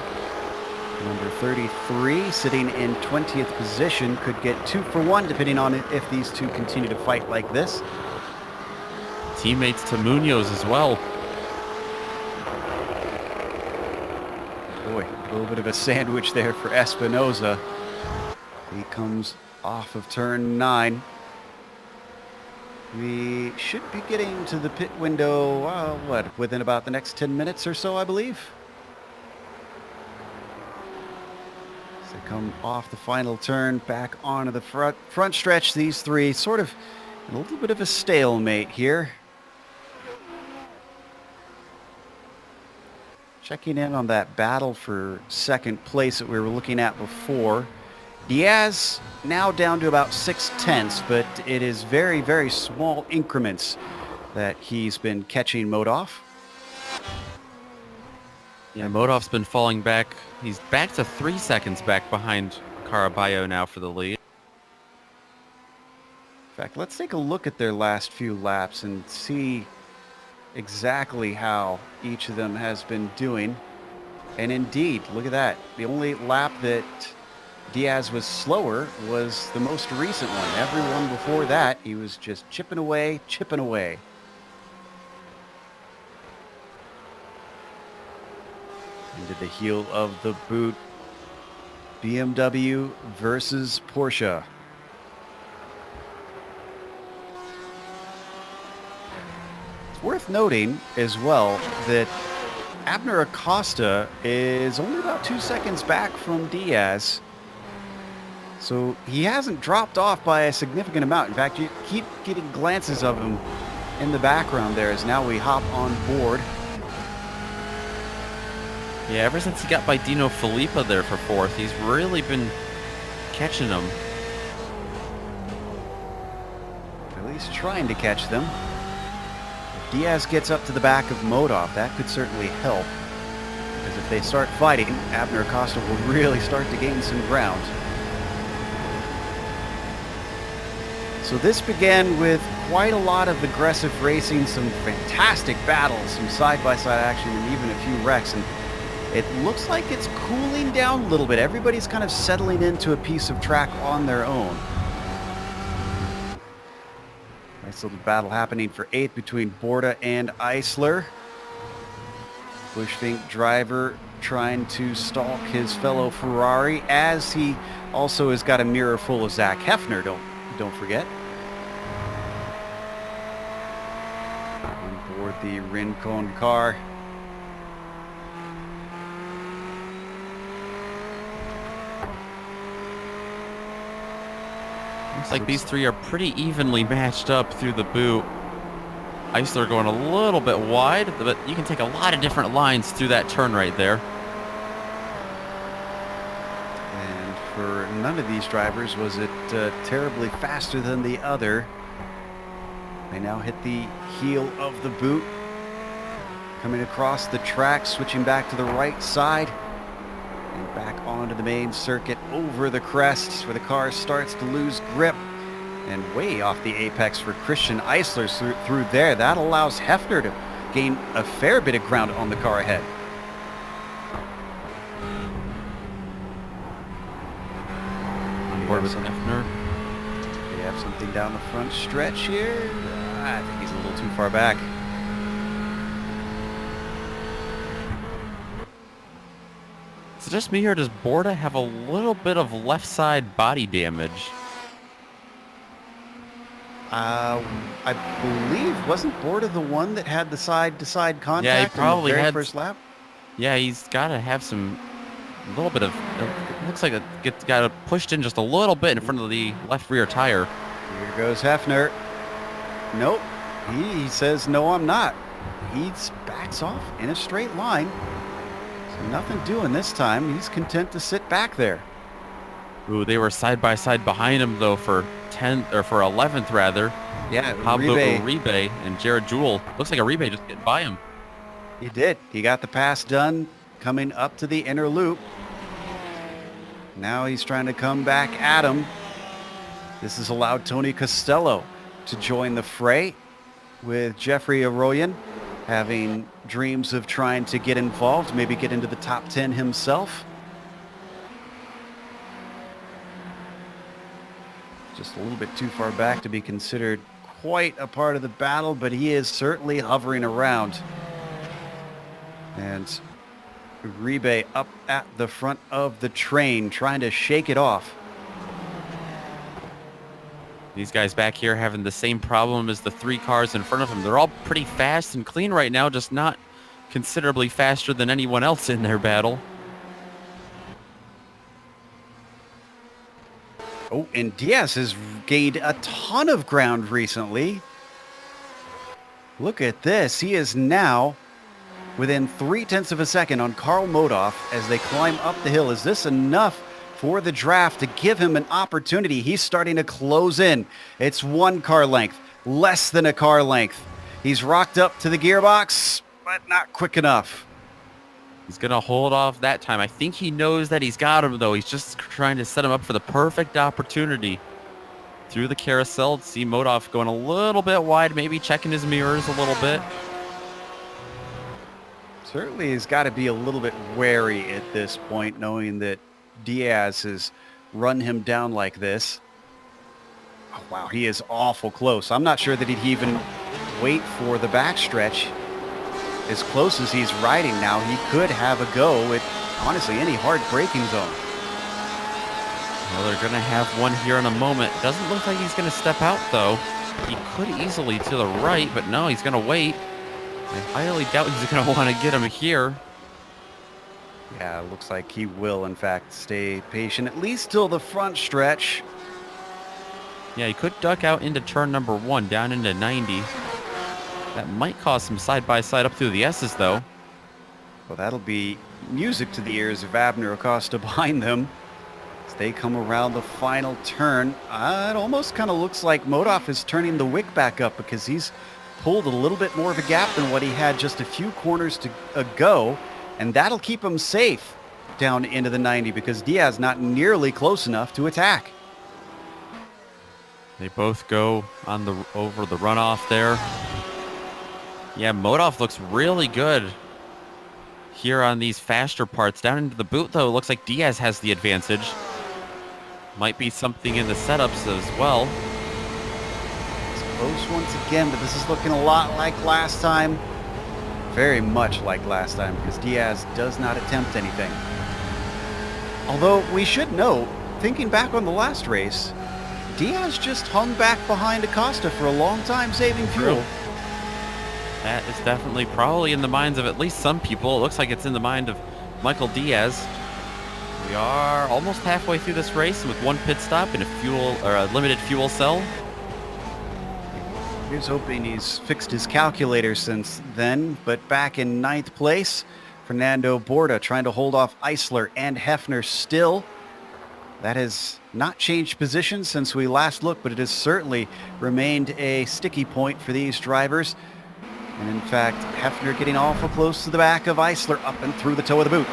Number 33 sitting in 20th position could get 2 for 1 depending on if these two continue to fight like this. Teammates to Munoz as well. Boy, a little bit of a sandwich there for Espinosa. He comes off of turn 9. We should be getting to the pit window, within about the next 10 minutes or so, I believe. So they come off the final turn, back onto the front stretch. These three sort of in a little bit of a stalemate here. Checking in on that battle for second place that we were looking at before. Diaz now down to about 6/10, but it is very, very small increments that he's been catching Modov. Yeah, Modov's been falling back. He's back to 3 seconds back behind Caraballo now for the lead. In fact, let's take a look at their last few laps and see exactly how each of them has been doing. And indeed, look at that. The only lap that Diaz was slower was the most recent one. Everyone before that, he was just chipping away, chipping away. Into the heel of the boot. BMW versus Porsche. It's worth noting as well that Abner Acosta is only about 2 seconds back from Diaz. So he hasn't dropped off by a significant amount. In fact, you keep getting glances of him in the background there as now we hop on board. Yeah, ever since he got by Dino Filippa there for 4th, he's really been catching them. At least trying to catch them. If Diaz gets up to the back of Modov, that could certainly help. Because if they start fighting, Abner Acosta will really start to gain some ground. So this began with quite a lot of aggressive racing, some fantastic battles, some side-by-side action, and even a few wrecks. And it looks like it's cooling down a little bit. Everybody's kind of settling into a piece of track on their own. Nice little battle happening for 8th between Borda and Eisler. Bushfink driver trying to stalk his fellow Ferrari, as he also has got a mirror full of Zach Hefner, don't forget. On board the Rincon car. Looks like these three are pretty evenly matched up through the boot. Eisler going a little bit wide, but you can take a lot of different lines through that turn right there. And for none of these drivers was it terribly faster than the other. They now hit the heel of the boot. Coming across the track, switching back to the right side. And back onto the main circuit over the crest where the car starts to lose grip. And way off the apex for Christian Eisler through there. That allows Hefner to gain a fair bit of ground on the car ahead. On board with Hefner. They have something down the front stretch here. I think he's a little too far back. Is it just me or does Borda have a little bit of left side body damage? I believe, wasn't Borda the one that had the side-to-side contact Yeah, he probably in the very had first lap? Yeah, he's got to have some, a little bit of, it looks like it got pushed in just a little bit in front of the left rear tire. Here goes Hefner. Nope. He says, no, I'm not. He backs off in a straight line. So nothing doing this time. He's content to sit back there. Ooh, they were side by side behind him though for 10th or for 11th rather. Yeah, Pablo Uribe and Jared Jewell. Looks like Uribe just getting by him. He did. He got the pass done coming up to the inner loop. Now he's trying to come back at him. This has allowed Tony Costello to join the fray, with Jeffrey Arroyan having dreams of trying to get involved, maybe get into the top 10 himself. Just a little bit too far back to be considered quite a part of the battle, but he is certainly hovering around. And Uribe up at the front of the train, trying to shake it off. These guys back here having the same problem as the three cars in front of them. They're all pretty fast and clean right now, just not considerably faster than anyone else in their battle. Oh, and Diaz has gained a ton of ground recently. Look at this. He is now within 0.3 of a second on Karl Modov as they climb up the hill. Is this enough for the draft to give him an opportunity? He's starting to close in. It's 1 car length, less than a car length. He's rocked up to the gearbox, but not quick enough. He's going to hold off that time. I think he knows that he's got him, though. He's just trying to set him up for the perfect opportunity. Through the carousel, see Modov going a little bit wide, maybe checking his mirrors a little bit. Certainly he's got to be a little bit wary at this point, knowing that Diaz has run him down like this. Oh, wow, he is awful close. I'm not sure that he'd even wait for the backstretch. As close as he's riding now, he could have a go at, honestly, any hard braking zone. Well, they're going to have one here in a moment. Doesn't look like he's going to step out, though. He could easily to the right, but no, he's going to wait. I highly doubt he's going to want to get him here. Yeah, it looks like he will, in fact, stay patient, at least till the front stretch. Yeah, he could duck out into turn number 1, down into 90. That might cause some side-by-side up through the S's, though. Well, that'll be music to the ears of Abner Acosta behind them. As they come around the final turn, it almost kind of looks like Modoff is turning the wick back up because he's pulled a little bit more of a gap than what he had just a few corners to go, and that'll keep him safe down into the 90 because Diaz not nearly close enough to attack. They both go on over the runoff there. Yeah, Modoff looks really good here on these faster parts. Down into the boot, though, it looks like Diaz has the advantage. Might be something in the setups as well. It's close once again, but this is looking a lot like last time. Very much like last time because Diaz does not attempt anything. Although we should know, thinking back on the last race, Diaz just hung back behind Acosta for a long time, saving fuel. That is definitely probably in the minds of at least some people. It looks like it's in the mind of Michael Diaz. We are almost halfway through this race with one pit stop and a limited fuel cell. Here's hoping he's fixed his calculator since then, but back in 9th place, Fernando Borda trying to hold off Eisler and Hefner still. That has not changed position since we last looked, but it has certainly remained a sticky point for these drivers. And in fact, Hefner getting awful close to the back of Eisler, up and through the toe of the boot.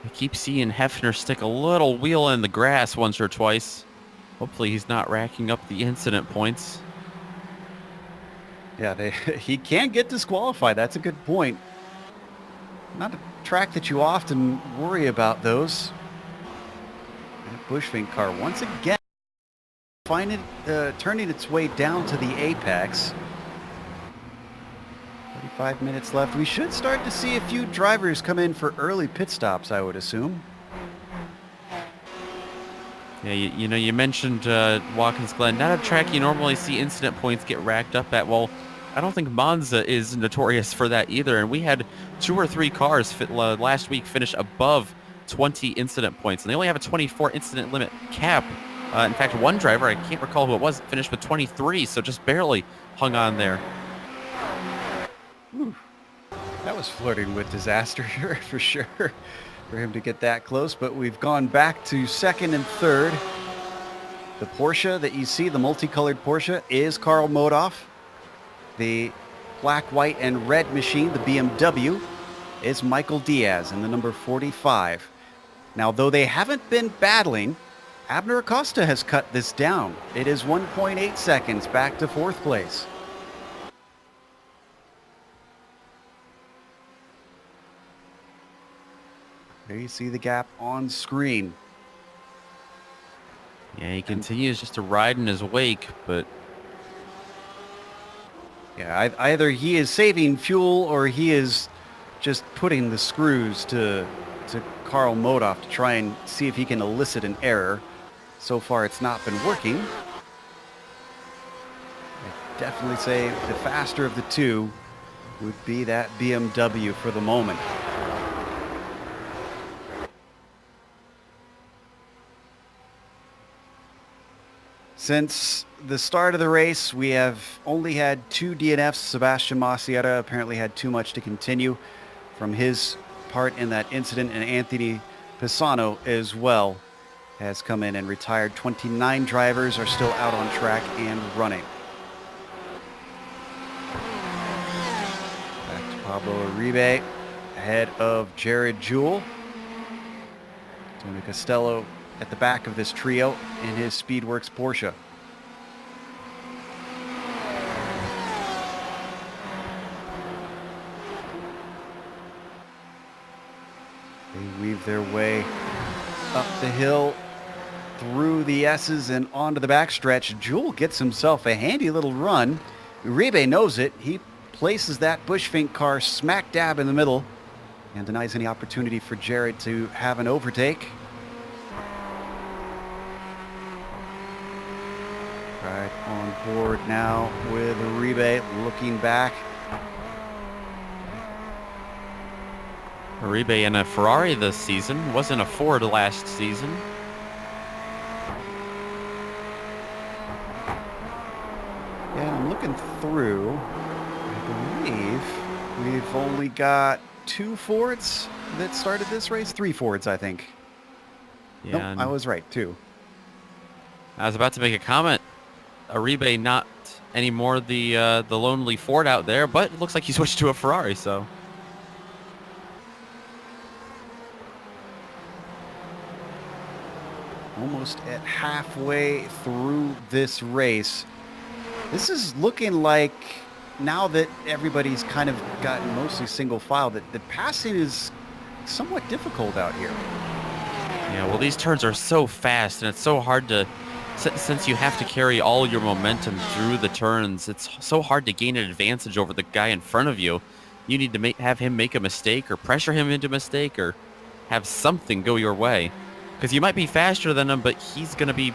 I keep seeing Hefner stick a little wheel in the grass once or twice. Hopefully he's not racking up the incident points. Yeah, he can get disqualified. That's a good point. Not a track that you often worry about those. And a Bushfink car once again turning its way down to the apex. 35 minutes left. We should start to see a few drivers come in for early pit stops, I would assume. Yeah, you know, you mentioned Watkins Glen. Not a track you normally see incident points get racked up at. Well, I don't think Monza is notorious for that either. And we had 2 or 3 cars last week finish above 20 incident points. And they only have a 24 incident limit cap. In fact, one driver, I can't recall who it was, finished with 23. So just barely hung on there. Whew. That was flirting with disaster here for sure, for him to get that close. But we've gone back to 2nd and 3rd. The Porsche that you see, the multicolored Porsche, is Karl Modoff. The black, white, and red machine, the BMW, is Michael Diaz in the number 45. Now, though they haven't been battling, Abner Acosta has cut this down. It is 1.8 seconds back to 4th place. There you see the gap on screen. Yeah, he continues just to ride in his wake, but... Yeah, either he is saving fuel or he is just putting the screws to Karl Modoff to try and see if he can elicit an error. So far, it's not been working. I'd definitely say the faster of the two would be that BMW for the moment. Since the start of the race, we have only had 2 DNFs. Sebastian Masieta apparently had too much to continue from his part in that incident, and Anthony Pisano as well has come in and retired. 29 drivers are still out on track and running. Back to Pablo Uribe ahead of Jared Jewell. Tony Costello at the back of this trio in his Speedworks Porsche. They weave their way up the hill, through the S's and onto the backstretch. Jewell gets himself a handy little run. Uribe knows it. He places that Bushfink car smack dab in the middle and denies any opportunity for Jared to have an overtake. Right on board now with Uribe looking back. Uribe in a Ferrari this season. Wasn't a Ford last season. Yeah, I'm looking through. I believe we've only got 2 Fords that started this race. 3 Fords, I think. Yeah, Nope, I was right, 2. I was about to make a comment. Uribe not anymore the lonely Ford out there, but it looks like he switched to a Ferrari, so. Almost at halfway through this race. This is looking like, now that everybody's kind of gotten mostly single file, that the passing is somewhat difficult out here. Yeah, well, these turns are so fast, and it's so hard to, since you have to carry all your momentum through the turns, it's so hard to gain an advantage over the guy in front of you. You need to have him make a mistake, or pressure him into a mistake, or have something go your way. Because you might be faster than him, but he's going to be,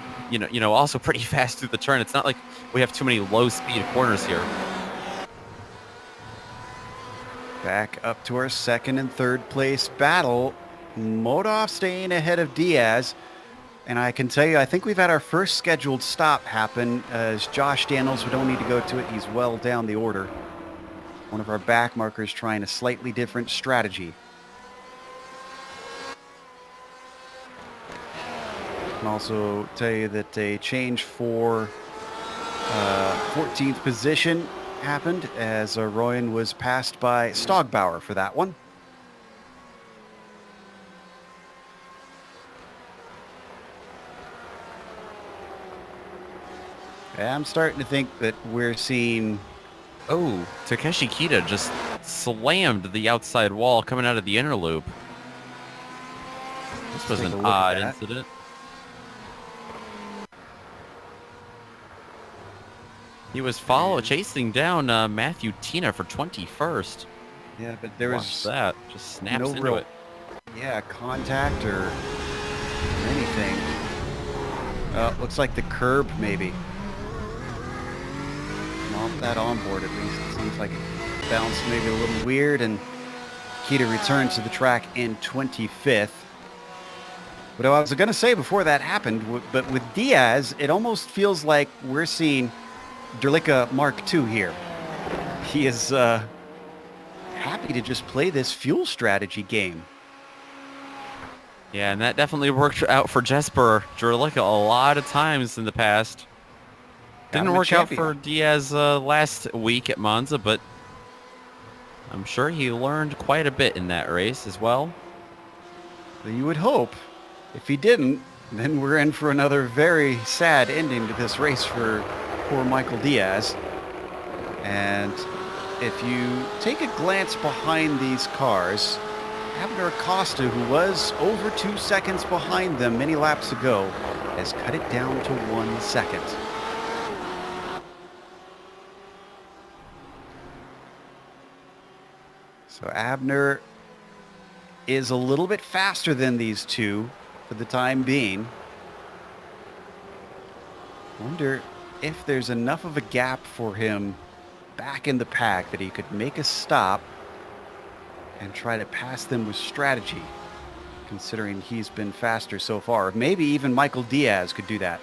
also pretty fast through the turn. It's not like we have too many low-speed corners here. Back up to our 2nd and 3rd place battle. Modov staying ahead of Diaz. And I can tell you, I think we've had our first scheduled stop happen as Josh Daniels, we don't need to go to it. He's well down the order. One of our back markers trying a slightly different strategy. I can also tell you that a change for 14th position happened as Royan was passed by Stogbauer for that one. I'm starting to think that we're seeing... Oh, Takeshi Kita just slammed the outside wall coming out of the inner loop. This was an odd incident. He was chasing down Matthew Tina for 21st. Yeah, but there was... Watch that. Just snaps no into real, it. Yeah, contact or anything. Looks like the curb, maybe. Off that onboard, at least. It seems like it bounced maybe a little weird, and Kita returns to the track in 25th. But I was going to say before that happened, but with Diaz, it almost feels like we're seeing Derlicka Mark II here. He is happy to just play this fuel strategy game. Yeah, and that definitely worked out for Jesper Derlicka a lot of times in the past. Didn't work out for Diaz last week at Monza, but I'm sure he learned quite a bit in that race as well. You would hope. If he didn't, then we're in for another very sad ending to this race for poor Michael Diaz. And if you take a glance behind these cars, Abner Acosta, who was over 2 seconds behind them many laps ago, has cut it down to 1 second. So Abner is a little bit faster than these two for the time being. Wonder if there's enough of a gap for him back in the pack that he could make a stop and try to pass them with strategy, considering he's been faster so far. Maybe even Michael Diaz could do that.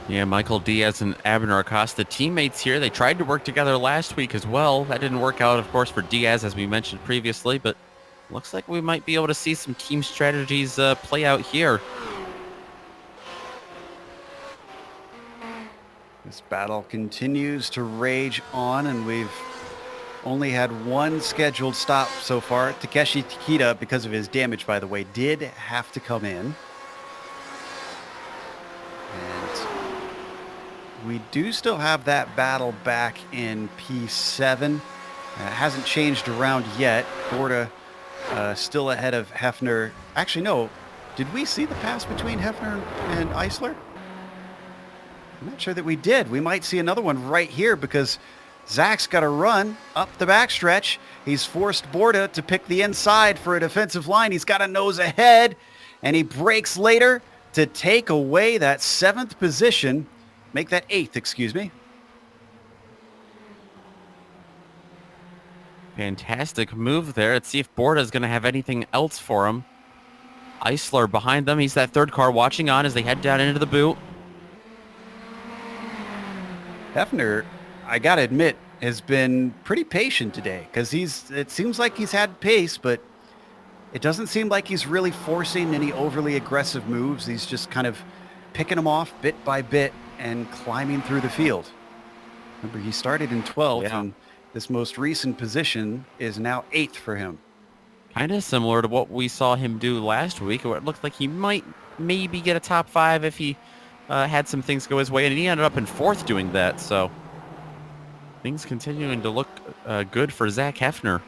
Yeah, Michael Diaz and Abner Acosta, teammates here. They tried to work together last week as well. That didn't work out, of course, for Diaz, as we mentioned previously, but looks like we might be able to see some team strategies play out here. This battle continues to rage on, and we've only had one scheduled stop so far. Takeshi Kita, because of his damage, by the way, did have to come in. And we do still have that battle back in P7. It hasn't changed around yet. Gorda still ahead of Hefner. Actually, no. Did we see the pass between Hefner and Eisler? I'm not sure that we did. We might see another one right here because Zach's got to run up the backstretch. He's forced Borda to pick the inside for a defensive line. He's got a nose ahead, and he breaks later to take away that 7th position. Make that 8th, excuse me. Fantastic move there. Let's see if Borda's going to have anything else for him. Eisler behind them. He's that third car watching on as they head down into the boot. Hefner, I got to admit, has been pretty patient today because it seems like he's had pace, but it doesn't seem like he's really forcing any overly aggressive moves. He's just kind of picking them off bit by bit and climbing through the field. Remember, he started in 12th, and this most recent position is now 8th for him. Kind of similar to what we saw him do last week, where it looked like he might maybe get a top 5 if he had some things go his way, and he ended up in 4th doing that, so things continuing to look good for Zach Hefner.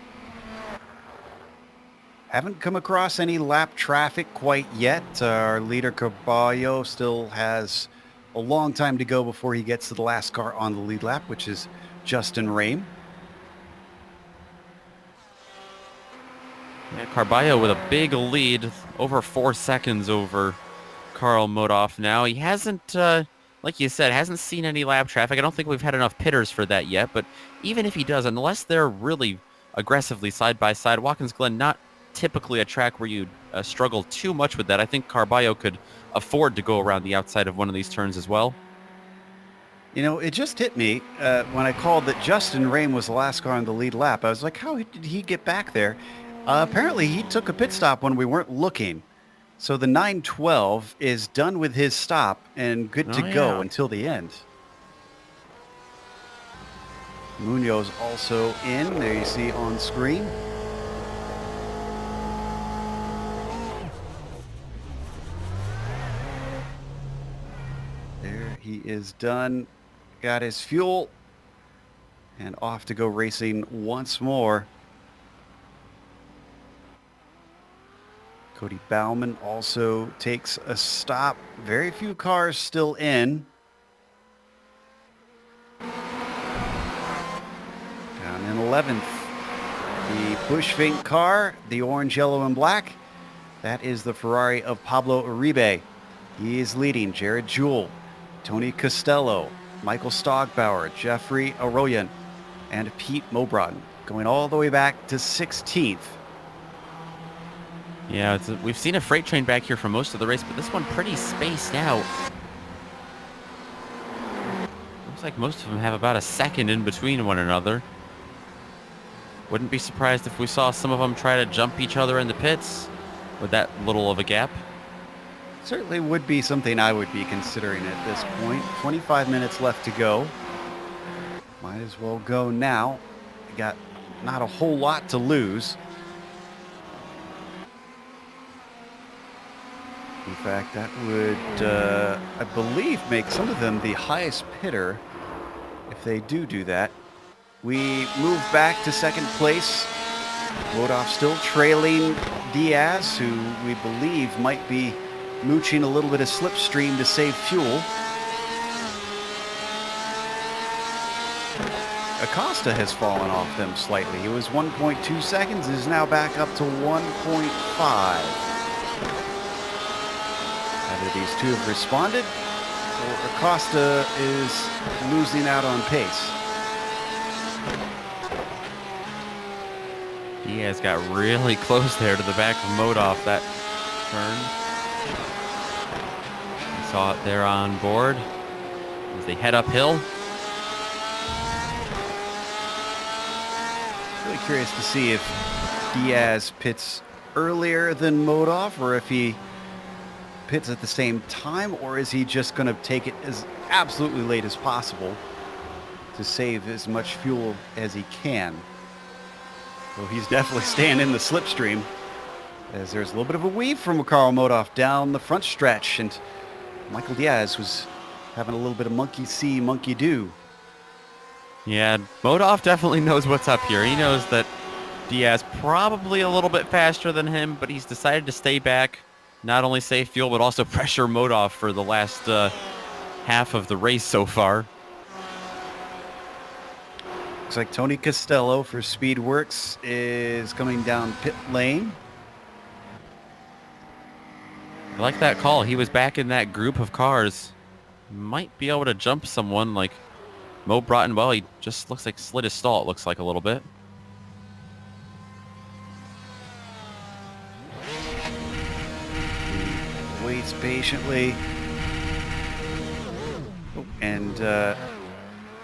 Haven't come across any lap traffic quite yet. Our leader Caballo still has a long time to go before he gets to the last car on the lead lap, which is Justin Rame. Yeah, Carballo with a big lead, over 4 seconds over Karl Modoff now. He hasn't, like you said, hasn't seen any lap traffic. I don't think we've had enough pitters for that yet, but even if he does, unless they're really aggressively side by side, Watkins Glen not typically a track where you struggle too much with that. I think Carballo could afford to go around the outside of one of these turns as well. You know, it just hit me when I called that Justin Rame was the last car on the lead lap. I was like, how did he get back there? Apparently, he took a pit stop when we weren't looking. So the 912 is done with his stop and good to go until the end. Munoz also in. There you see on screen. There he is done. Got his fuel and off to go racing once more. Cody Bauman also takes a stop. Very few cars still in. Down in 11th, the Bushfink car, the orange, yellow, and black. That is the Ferrari of Pablo Uribe. He is leading. Jared Jewell, Tony Costello, Michael Stogbauer, Jeffrey Arroyan, and Pete Mobrotten, going all the way back to 16th. Yeah, we've seen a freight train back here for most of the race, but this one pretty spaced out. Looks like most of them have about a second in between one another. Wouldn't be surprised if we saw some of them try to jump each other in the pits with that little of a gap. Certainly would be something I would be considering at this point. 25 minutes left to go. Might as well go now. We got not a whole lot to lose. In fact, that would, I believe, make some of them the highest pitter if they do that. We move back to second place. Modoff still trailing Diaz, who we believe might be mooching a little bit of slipstream to save fuel. Acosta has fallen off them slightly. It was 1.2 seconds, is now back up to 1.5. Either these two have responded, or Acosta is losing out on pace. Diaz got really close there to the back of Modoff that turn. We saw it there on board as they head uphill. Really curious to see if Diaz pits earlier than Modoff, or if he pits at the same time, or is he just going to take it as absolutely late as possible to save as much fuel as he can. Well, he's definitely staying in the slipstream, as there's a little bit of a weave from Karl Modoff down the front stretch, and Michael Diaz was having a little bit of monkey see, monkey do. Yeah, Modoff definitely knows what's up here. He knows that Diaz probably a little bit faster than him, but he's decided to stay back, not only save fuel, but also pressure Modoff for the last half of the race so far. Looks like Tony Costello for Speedworks is coming down pit lane. I like that call. He was back in that group of cars. Might be able to jump someone like Mo Broughton. Well, he just looks like slid his stall, it looks like a little bit. Waits patiently. Oh, and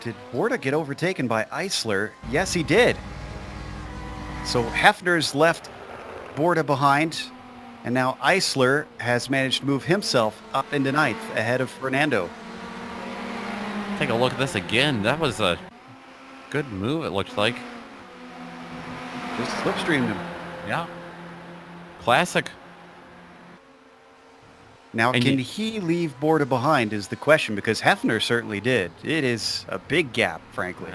did Borda get overtaken by Eisler? Yes, he did. So Hefner's left Borda behind, and now Eisler has managed to move himself up into ninth ahead of Fernando. Take a look at this again. That was a good move, it looked like. Just slipstreamed him. Yeah. Classic. Now, And can he leave Borda behind is the question, because Hefner certainly did. It is a big gap, frankly.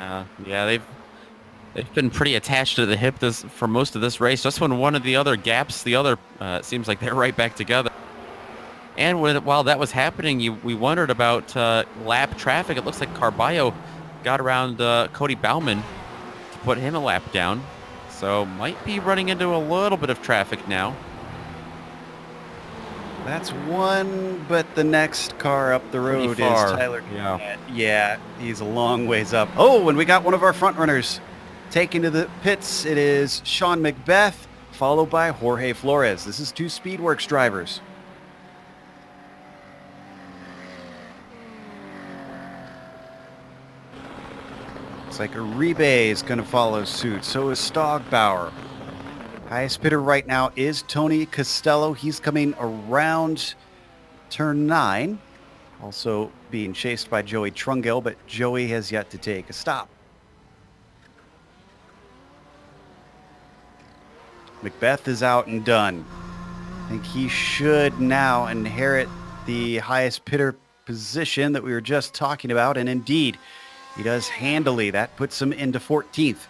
Yeah, they've been pretty attached to the hip for most of this race. Just when one of the other gaps, it seems like they're right back together. And while that was happening, we wondered about lap traffic. It looks like Carballo got around Cody Bauman to put him a lap down. So might be running into a little bit of traffic now. That's one, but the next car up the road is Tyler. Yeah, he's a long ways up. Oh, and we got one of our front runners taken to the pits. It is Sean Macbeth, followed by Jorge Flores. This is two Speedworks drivers. Looks like Uribe is going to follow suit. So is Stogbauer. Highest pitter right now is Tony Costello. He's coming around turn 9. Also being chased by Joey Trungell, but Joey has yet to take a stop. Macbeth is out and done. I think he should now inherit the highest pitter position that we were just talking about, and indeed, he does handily. That puts him into 14th.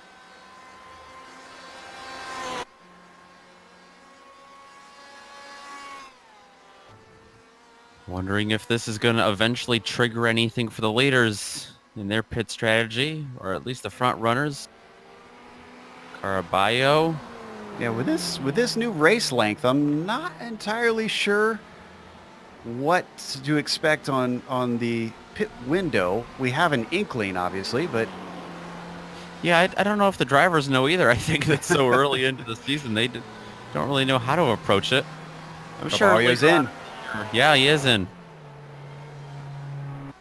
Wondering if this is going to eventually trigger anything for the leaders in their pit strategy, or at least the front runners. Caraballo. Yeah, with this new race length, I'm not entirely sure what to expect on the pit window. We have an inkling, obviously, but yeah, I don't know if the drivers know either. I think that's so early into the season, they don't really know how to approach it. I'm sure Caballo's in. Yeah, he is in.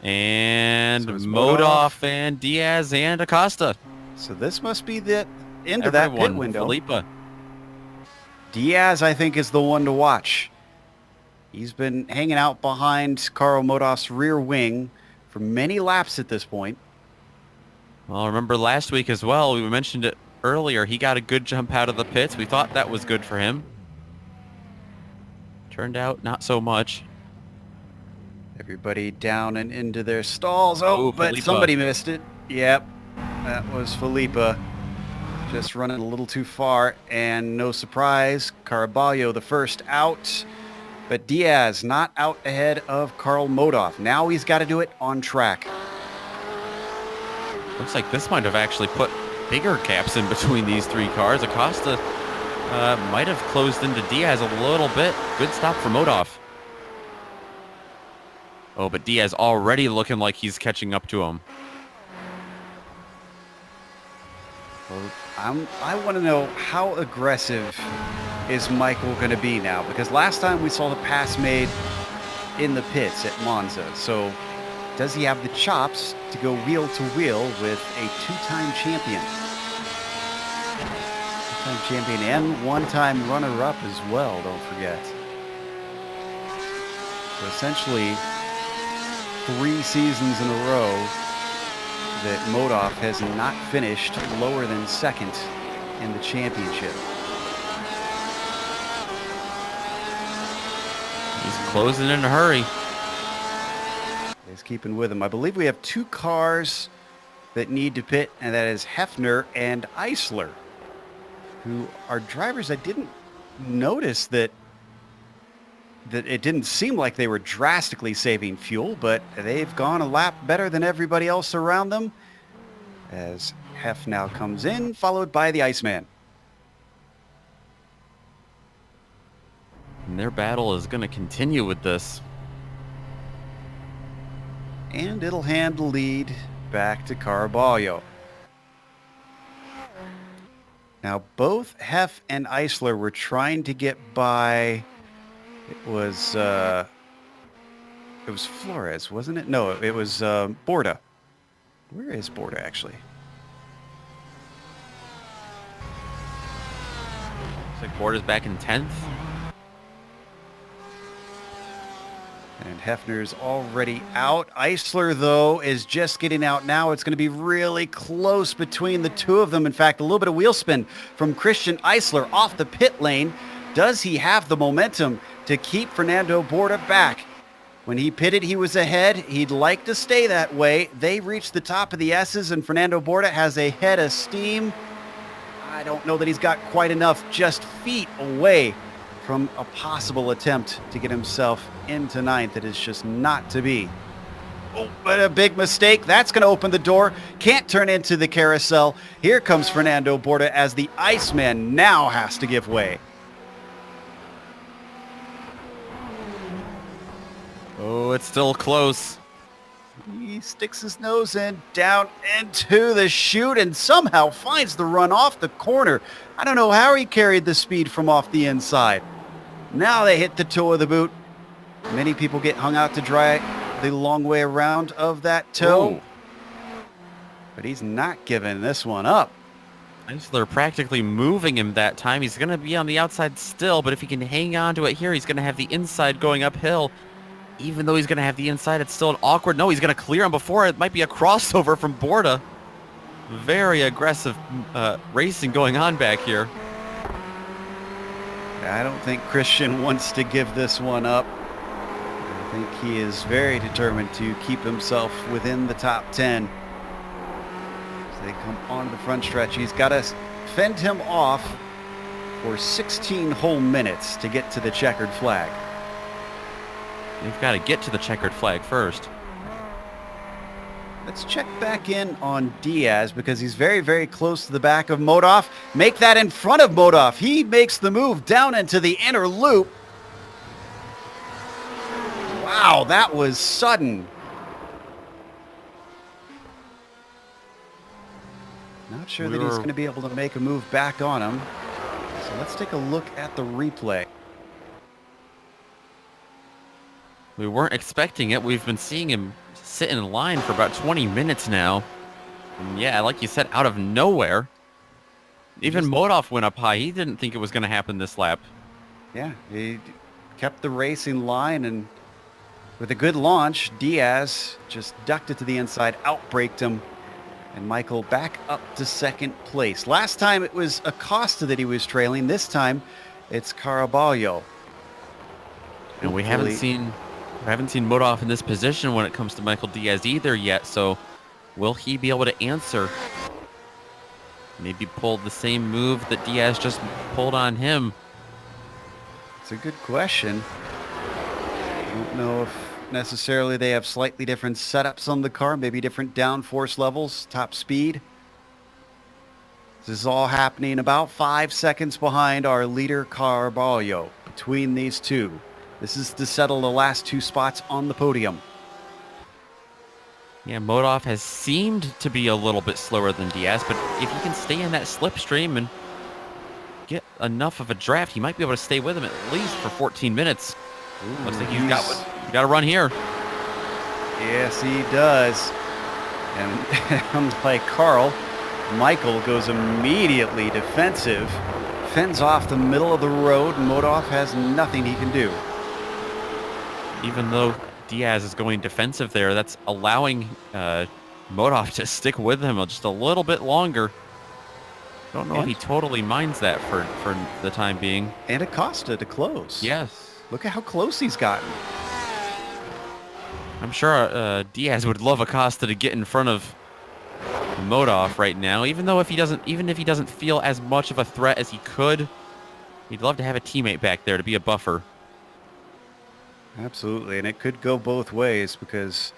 And So Modoff and Diaz and Acosta. So this must be the end of that pit window. Felipe. Diaz, I think, is the one to watch. He's been hanging out behind Carl Modoff's rear wing for many laps at this point. Well, remember last week as well, we mentioned it earlier, he got a good jump out of the pits. We thought that was good for him. Turned out not so much. Everybody down and into their stalls. Oh, but Felipe. Somebody missed it. Yep, that was Felipe. Just running a little too far, and no surprise, Caraballo the first out. But Diaz not out ahead of Carl Modoff. Now he's got to do it on track. Looks like this might have actually put bigger gaps in between these three cars. Acosta might have closed into Diaz a little bit. Good stop for Modoff. Oh, but Diaz already looking like he's catching up to him. Well, I want to know, how aggressive is Michael going to be now? Because last time we saw the pass made in the pits at Monza. So does he have the chops to go wheel to wheel with a two-time champion? Two-time champion and one-time runner-up as well, don't forget. So essentially 3 seasons in a row that Modoff has not finished lower than second in the championship. He's closing in a hurry. He's keeping with him. I believe we have 2 cars that need to pit, and that is Hefner and Eisler, who are drivers. I didn't notice that it didn't seem like they were drastically saving fuel, but they've gone a lap better than everybody else around them, as Hef now comes in, followed by the Iceman. And their battle is going to continue with this. And it'll hand the lead back to Caraballo. Now, both Hef and Eisler were trying to get by. It was It was Flores, wasn't it? No, it was Borda. Where is Borda, actually? Looks like Borda's back in 10th. And Hefner's already out. Eisler, though, is just getting out now. It's going to be really close between the two of them. In fact, a little bit of wheel spin from Christian Eisler off the pit lane. Does he have the momentum to keep Fernando Borda back? When he pitted, he was ahead. He'd like to stay that way. They reached the top of the S's, and Fernando Borda has a head of steam. I don't know that he's got quite enough, just feet away from a possible attempt to get himself into 9th. It is just not to be. Oh, but a big mistake. That's going to open the door. Can't turn into the carousel. Here comes Fernando Borda as the Iceman now has to give way. Oh, it's still close. He sticks his nose in, down into the chute, and somehow finds the run off the corner. I don't know how he carried the speed from off the inside. Now they hit the toe of the boot. Many people get hung out to dry the long way around of that toe. Ooh. But he's not giving this one up. Eisler practically moving him that time. He's going to be on the outside still, but if he can hang on to it here, he's going to have the inside going uphill. Even though he's going to have the inside, it's still an awkward... No, he's going to clear him before. It might be a crossover from Borda. Very aggressive racing going on back here. I don't think Christian wants to give this one up. I think he is very determined to keep himself within the top 10. As they come onto the front stretch, he's got to fend him off for 16 whole minutes to get to the checkered flag. They've got to get to the checkered flag first. Let's check back in on Diaz because he's very, very close to the back of Modov. Make that in front of Modov. He makes the move down into the inner loop. Wow, that was sudden. Not sure that he's going to be able to make a move back on him. So let's take a look at the replay. We weren't expecting it. We've been seeing him sit in line for about 20 minutes now. And yeah, like you said, out of nowhere. Even Modov went up high. He didn't think it was going to happen this lap. Yeah, he kept the race in line, and with a good launch, Diaz just ducked it to the inside, outbraked him, and Michael back up to second place. Last time it was Acosta that he was trailing. This time it's Caraballo. And we haven't seen Modov in this position when it comes to Michael Diaz either yet, so will he be able to answer? Maybe pull the same move that Diaz just pulled on him. It's a good question. I don't know if necessarily they have slightly different setups on the car, maybe different downforce levels, top speed. This is all happening about 5 seconds behind our leader Caraballo. Between these two, this is to settle the last two spots on the podium. Yeah, Modov has seemed to be a little bit slower than Diaz, but if he can stay in that slipstream and get enough of a draft, he might be able to stay with him at least for 14 minutes. Ooh, looks like he's got a run here. Yes, he does. And unlike Carl, Michael goes immediately defensive, fends off the middle of the road, and Modov has nothing he can do. Even though Diaz is going defensive there, that's allowing Modov to stick with him just a little bit longer. Don't know if he totally minds that for the time being. And Acosta to close. Yes. Look at how close he's gotten. I'm sure Diaz would love Acosta to get in front of Modov right now, even if he doesn't feel as much of a threat as he could. He'd love to have a teammate back there to be a buffer. Absolutely, and it could go both ways because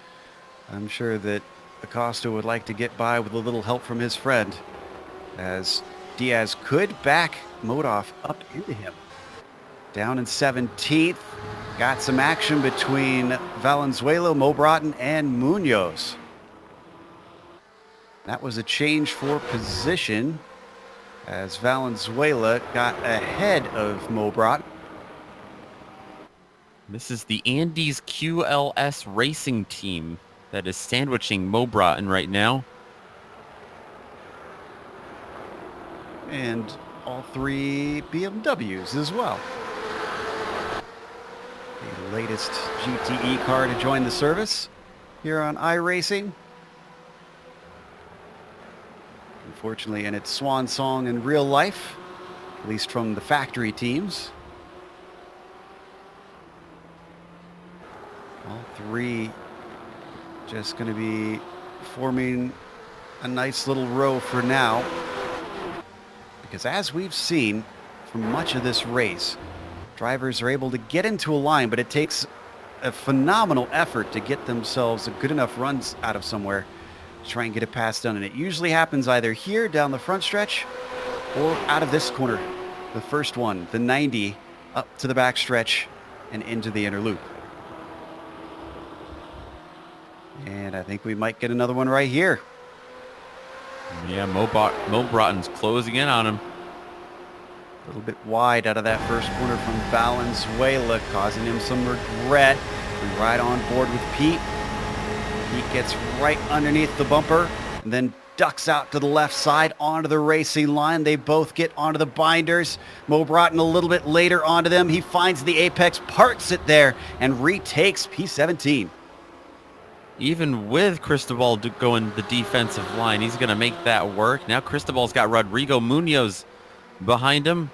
I'm sure that Acosta would like to get by with a little help from his friend, as Diaz could back Modov up into him. Down in 17th, got some action between Valenzuela, Mobrotten, and Munoz. That was a change for position as Valenzuela got ahead of Mobrotten. This is the Andes QLS racing team that is sandwiching Mo Broughton right now. And all 3 BMWs as well. The latest GTE car to join the service here on iRacing. Unfortunately, in its swan song in real life, at least from the factory teams. All 3 just going to be forming a nice little row for now. Because as we've seen from much of this race, drivers are able to get into a line, but it takes a phenomenal effort to get themselves a good enough runs out of somewhere to try and get a pass done. And it usually happens either here down the front stretch or out of this corner. The first one, the 90, up to the back stretch and into the inner loop. And I think we might get another one right here. Yeah, Mo Broughton's closing in on him. A little bit wide out of that first corner from Valenzuela, causing him some regret. And right on board with Pete. Pete gets right underneath the bumper and then ducks out to the left side onto the racing line. They both get onto the binders. Mo Broughton a little bit later onto them. He finds the apex, parks it there, and retakes P17. Even with Cristobal going the defensive line, he's going to make that work. Now Cristobal's got Rodrigo Munoz behind him.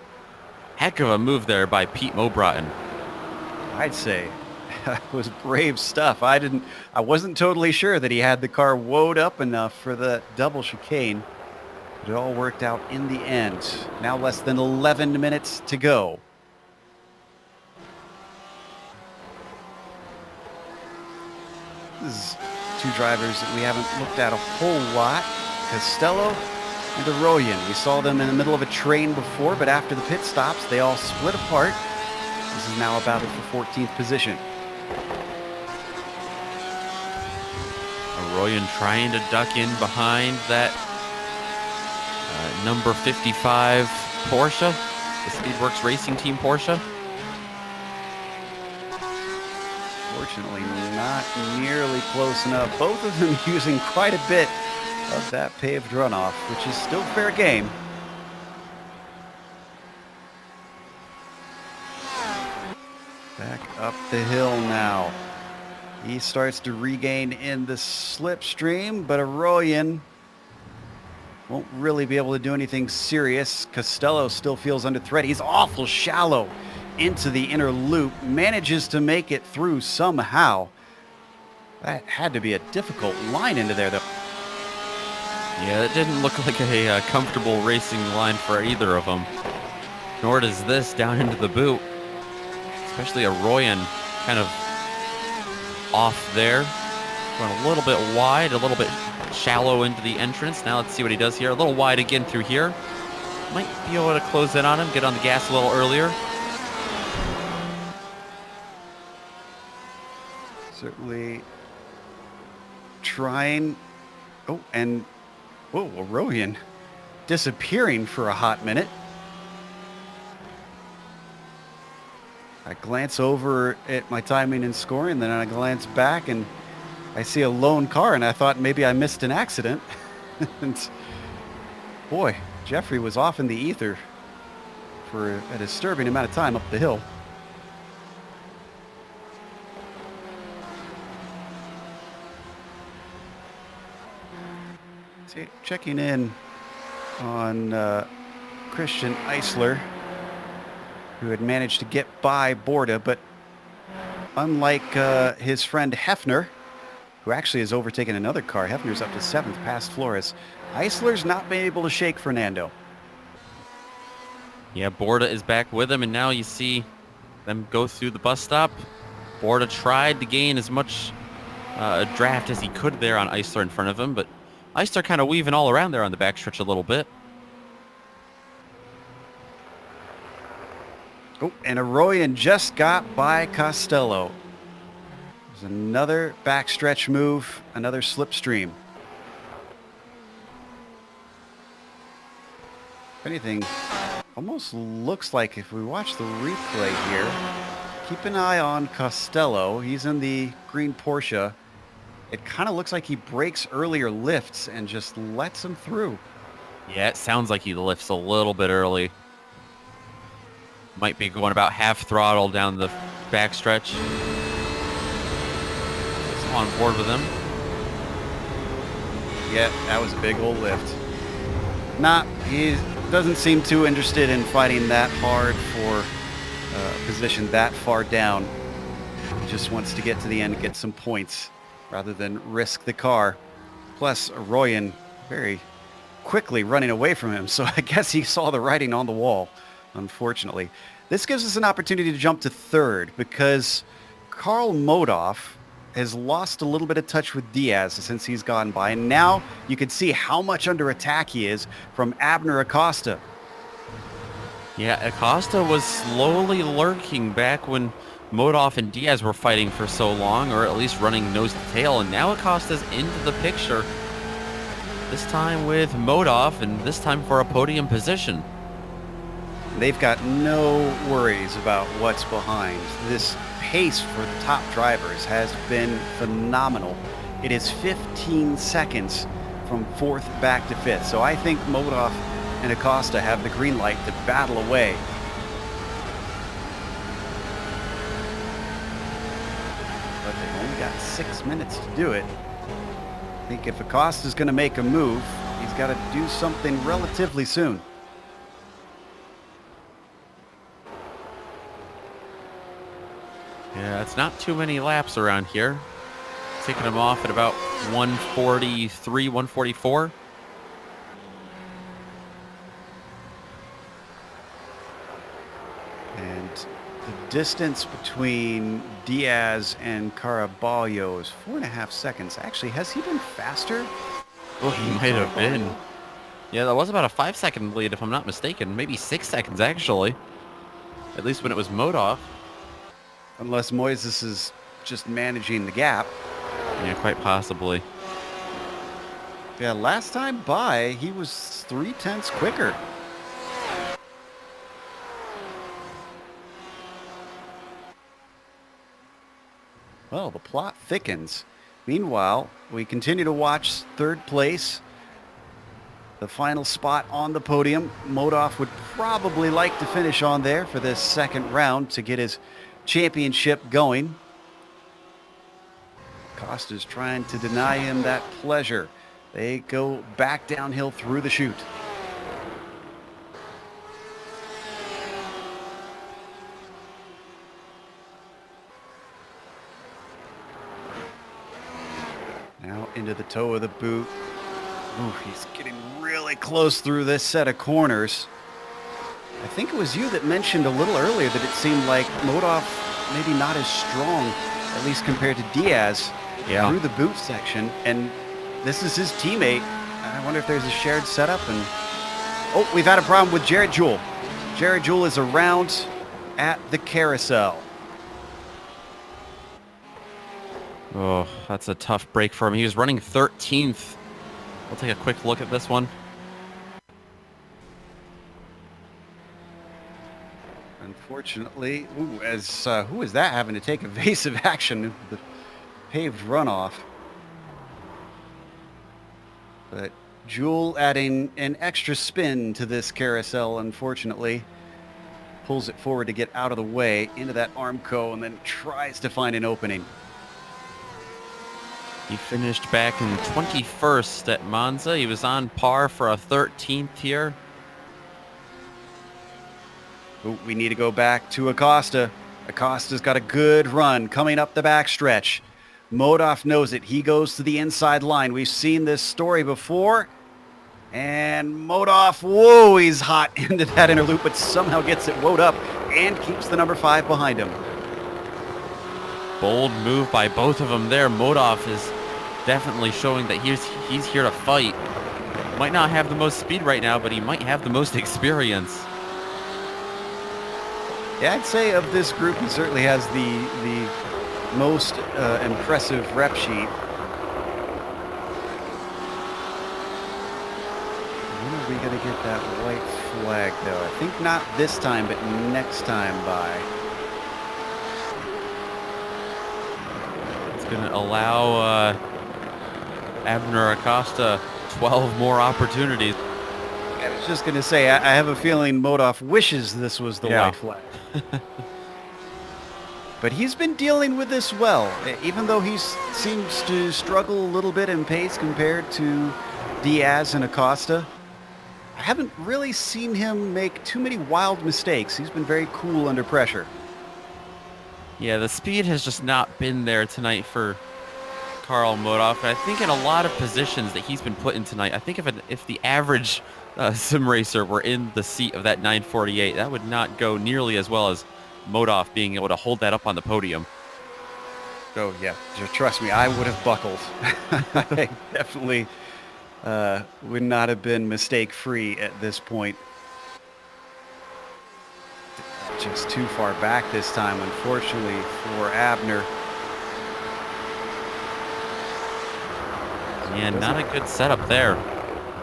Heck of a move there by Pete Mo Broughton. I'd say that was brave stuff. I wasn't totally sure that he had the car woed up enough for the double chicane. But it all worked out in the end. Now less than 11 minutes to go. This is 2 drivers that we haven't looked at a whole lot. Costello and Arroyan. We saw them in the middle of a train before, but after the pit stops, they all split apart. This is now a battle for 14th position. Arroyan trying to duck in behind that number 55 Porsche, the Speedworks Racing Team Porsche. Fortunately, not nearly close enough. Both of them using quite a bit of that paved runoff, which is still fair game. Back up the hill now. He starts to regain in the slipstream, but Arroyan won't really be able to do anything serious. Costello still feels under threat. He's awful shallow into the inner loop, manages to make it through somehow. That had to be a difficult line into there, though. Yeah, it didn't look like a comfortable racing line for either of them. Nor does this down into the boot. Especially Arroyan kind of off there. Going a little bit wide, a little bit shallow into the entrance. Now let's see what he does here. A little wide again through here. Might be able to close in on him, get on the gas a little earlier. Certainly trying. Oh, and whoa, Arroyan disappearing for a hot minute. I glance over at my timing and scoring, then I glance back and I see a lone car, and I thought maybe I missed an accident. And boy, Jeffrey was off in the ether for a disturbing amount of time up the hill. Checking in on Christian Eisler, who had managed to get by Borda, but unlike his friend Hefner, who actually has overtaken another car, Hefner's up to 7th past Flores. Eisler's not been able to shake Fernando. Yeah, Borda is back with him, and now you see them go through the bus stop. Borda tried to gain as much draft as he could there on Eisler in front of him, but Eisler kind of weaving all around there on the backstretch a little bit. Oh, and Arroyan just got by Costello. There's another backstretch move, another slipstream. If anything, almost looks like if we watch the replay here, keep an eye on Costello. He's in the green Porsche. It kind of looks like he brakes earlier lifts and just lets him through. Yeah, it sounds like he lifts a little bit early. Might be going about half throttle down the backstretch. It's on board with him. Yeah, that was a big old lift. He doesn't seem too interested in fighting that hard for a position that far down. He just wants to get to the end and get some points rather than risk the car. Plus, Arroyan very quickly running away from him, so I guess he saw the writing on the wall, unfortunately. This gives us an opportunity to jump to third because Karl Modoff has lost a little bit of touch with Diaz since he's gone by, and now you can see how much under attack he is from Abner Acosta. Yeah, Acosta was slowly lurking back when Modoff and Diaz were fighting for so long, or at least running nose to tail, and now Acosta's into the picture. This time with Modoff, and this time for a podium position. They've got no worries about what's behind. This pace for the top drivers has been phenomenal. It is 15 seconds from fourth back to fifth. So I think Modoff and Acosta have the green light to battle away. But they've only got 6 minutes to do it. I think if Acosta's going to make a move, he's got to do something relatively soon. Yeah, it's not too many laps around here. Taking him off at about 143, 144. And the distance between Diaz and Caraballo is 4.5 seconds. Actually, has he been faster? Oh, he might have been. Yeah, that was about a 5-second lead, if I'm not mistaken. Maybe 6 seconds, actually. At least when it was Modoff. Unless Moises is just managing the gap. Yeah, quite possibly. Yeah, last time by, he was 0.3 quicker. Well, the plot thickens. Meanwhile, we continue to watch third place. The final spot on the podium. Modoff would probably like to finish on there for this second round to get his championship going. Costa's trying to deny him that pleasure. They go back downhill through the chute. Now into the toe of the boot. Ooh, he's getting really close through this set of corners. I think it was you that mentioned a little earlier that it seemed like Modoff maybe not as strong, at least compared to Diaz, through the boot section. And this is his teammate. I wonder if there's a shared setup. And oh, we've had a problem with Jared Jewell. Jared Jewell is around at the carousel. Oh, that's a tough break for him. He was running 13th. We'll take a quick look at this one. Unfortunately, who is that having to take evasive action with the paved runoff? But Jewell adding an extra spin to this carousel, unfortunately. Pulls it forward to get out of the way into that Armco and then tries to find an opening. He finished back in 21st at Monza. He was on par for a 13th here. Ooh, we need to go back to Acosta. Acosta's got a good run coming up the backstretch. Modoff knows it. He goes to the inside line. We've seen this story before. And Modoff, whoa, he's hot into that inner loop, but somehow gets it woed up and keeps the number 5 behind him. Bold move by both of them there. Modoff is definitely showing that he's here to fight. Might not have the most speed right now, but he might have the most experience. Yeah, I'd say of this group, he certainly has the most impressive rep sheet. When are we going to get that white flag, though? I think not this time, but next time by. It's going to allow Abner Acosta 12 more opportunities. I was just going to say, I have a feeling Modoff wishes this was the white flag. But he's been dealing with this well, even though he seems to struggle a little bit in pace compared to Diaz and Acosta. I haven't really seen him make too many wild mistakes. He's been very cool under pressure. Yeah, the speed has just not been there tonight for Karl Modoff. And I think in a lot of positions that he's been put in tonight, I think if the average sim racer were in the seat of that 948, that would not go nearly as well as Modoff being able to hold that up on the podium. Oh, yeah. Just trust me, I would have buckled. I definitely would not have been mistake-free at this point. Just too far back this time, unfortunately, for Abner. Yeah, not a good setup there.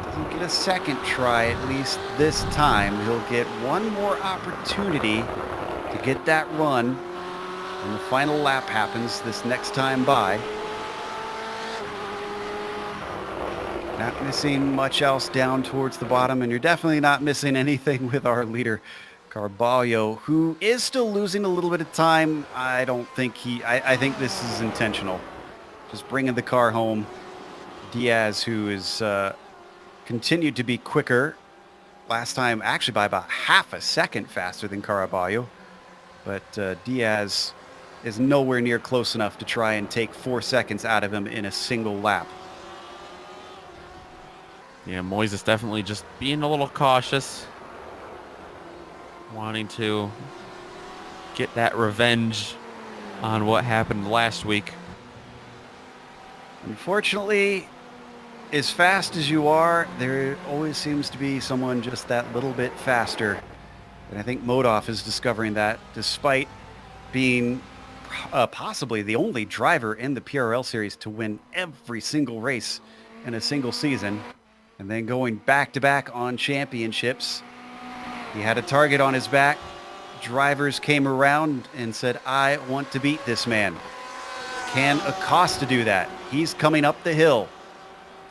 Doesn't get a second try, at least this time. He'll get one more opportunity to get that run when the final lap happens this next time by. Not missing much else down towards the bottom, and you're definitely not missing anything with our leader, Carballo, who is still losing a little bit of time. I think this is intentional. Just bringing the car home. Diaz, who is continued to be quicker last time, actually by about half a second faster than Carballo. But Diaz is nowhere near close enough to try and take 4 seconds out of him in a single lap. Yeah, Moises definitely just being a little cautious, wanting to get that revenge on what happened last week. Unfortunately, as fast as you are, there always seems to be someone just that little bit faster. And I think Modoff is discovering that, despite being possibly the only driver in the PRL series to win every single race in a single season, and then going back-to-back on championships. He had a target on his back. Drivers came around and said, I want to beat this man. Can Acosta do that? He's coming up the hill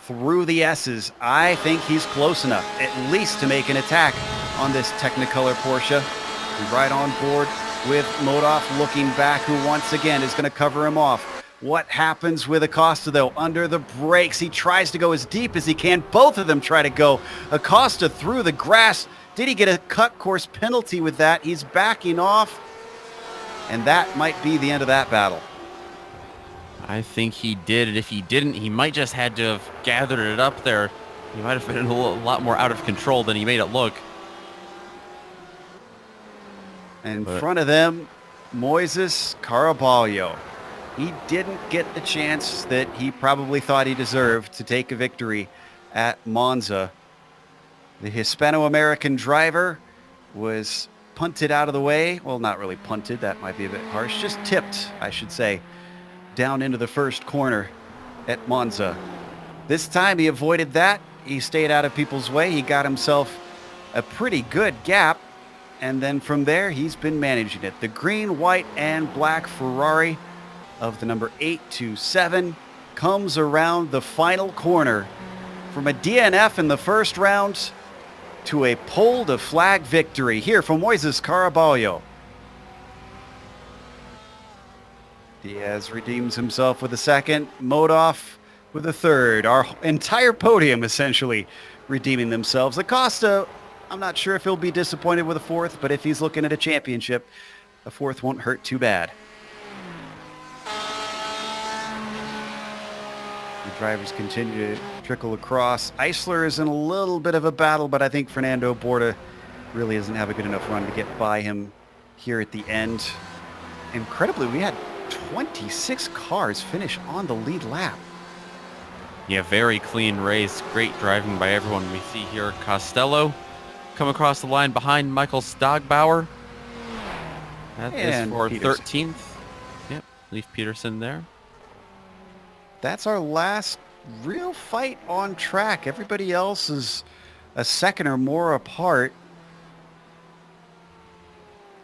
through the S's. I think he's close enough, at least to make an attack on this Technicolor Porsche. He's right on board with Modoff looking back, who once again is going to cover him off. What happens with Acosta, though? Under the brakes, he tries to go as deep as he can. Both of them try to go. Acosta through the grass. Did he get a cut course penalty with that? He's backing off, and that might be the end of that battle. I think he did, and if he didn't, he might just had to have gathered it up there. He might have been a lot more out of control than he made it look. In front of them, Moises Carballo. He didn't get the chance that he probably thought he deserved to take a victory at Monza. The Hispano-American driver was punted out of the way. Well, not really punted. That might be a bit harsh. Just tipped, I should say, down into the first corner at Monza. This time he avoided that. He stayed out of people's way. He got himself a pretty good gap. And then from there, he's been managing it. The green, white, and black Ferrari of the number 827 comes around the final corner from a DNF in the first round to a pole to flag victory here from Moises Carballo. Diaz redeems himself with a second, Modoff with a third. Our entire podium essentially redeeming themselves. Acosta, I'm not sure if he'll be disappointed with a fourth, but if he's looking at a championship, a fourth won't hurt too bad. The drivers continue to trickle across. Eisler is in a little bit of a battle, but I think Fernando Borda really doesn't have a good enough run to get by him here at the end. Incredibly, we had 26 cars finish on the lead lap. Yeah, very clean race. Great driving by everyone. We see here Costello come across the line behind Michael Stogbauer. That is for Peterson. 13th. Yep, Leif Peterson there. That's our last real fight on track. Everybody else is a second or more apart.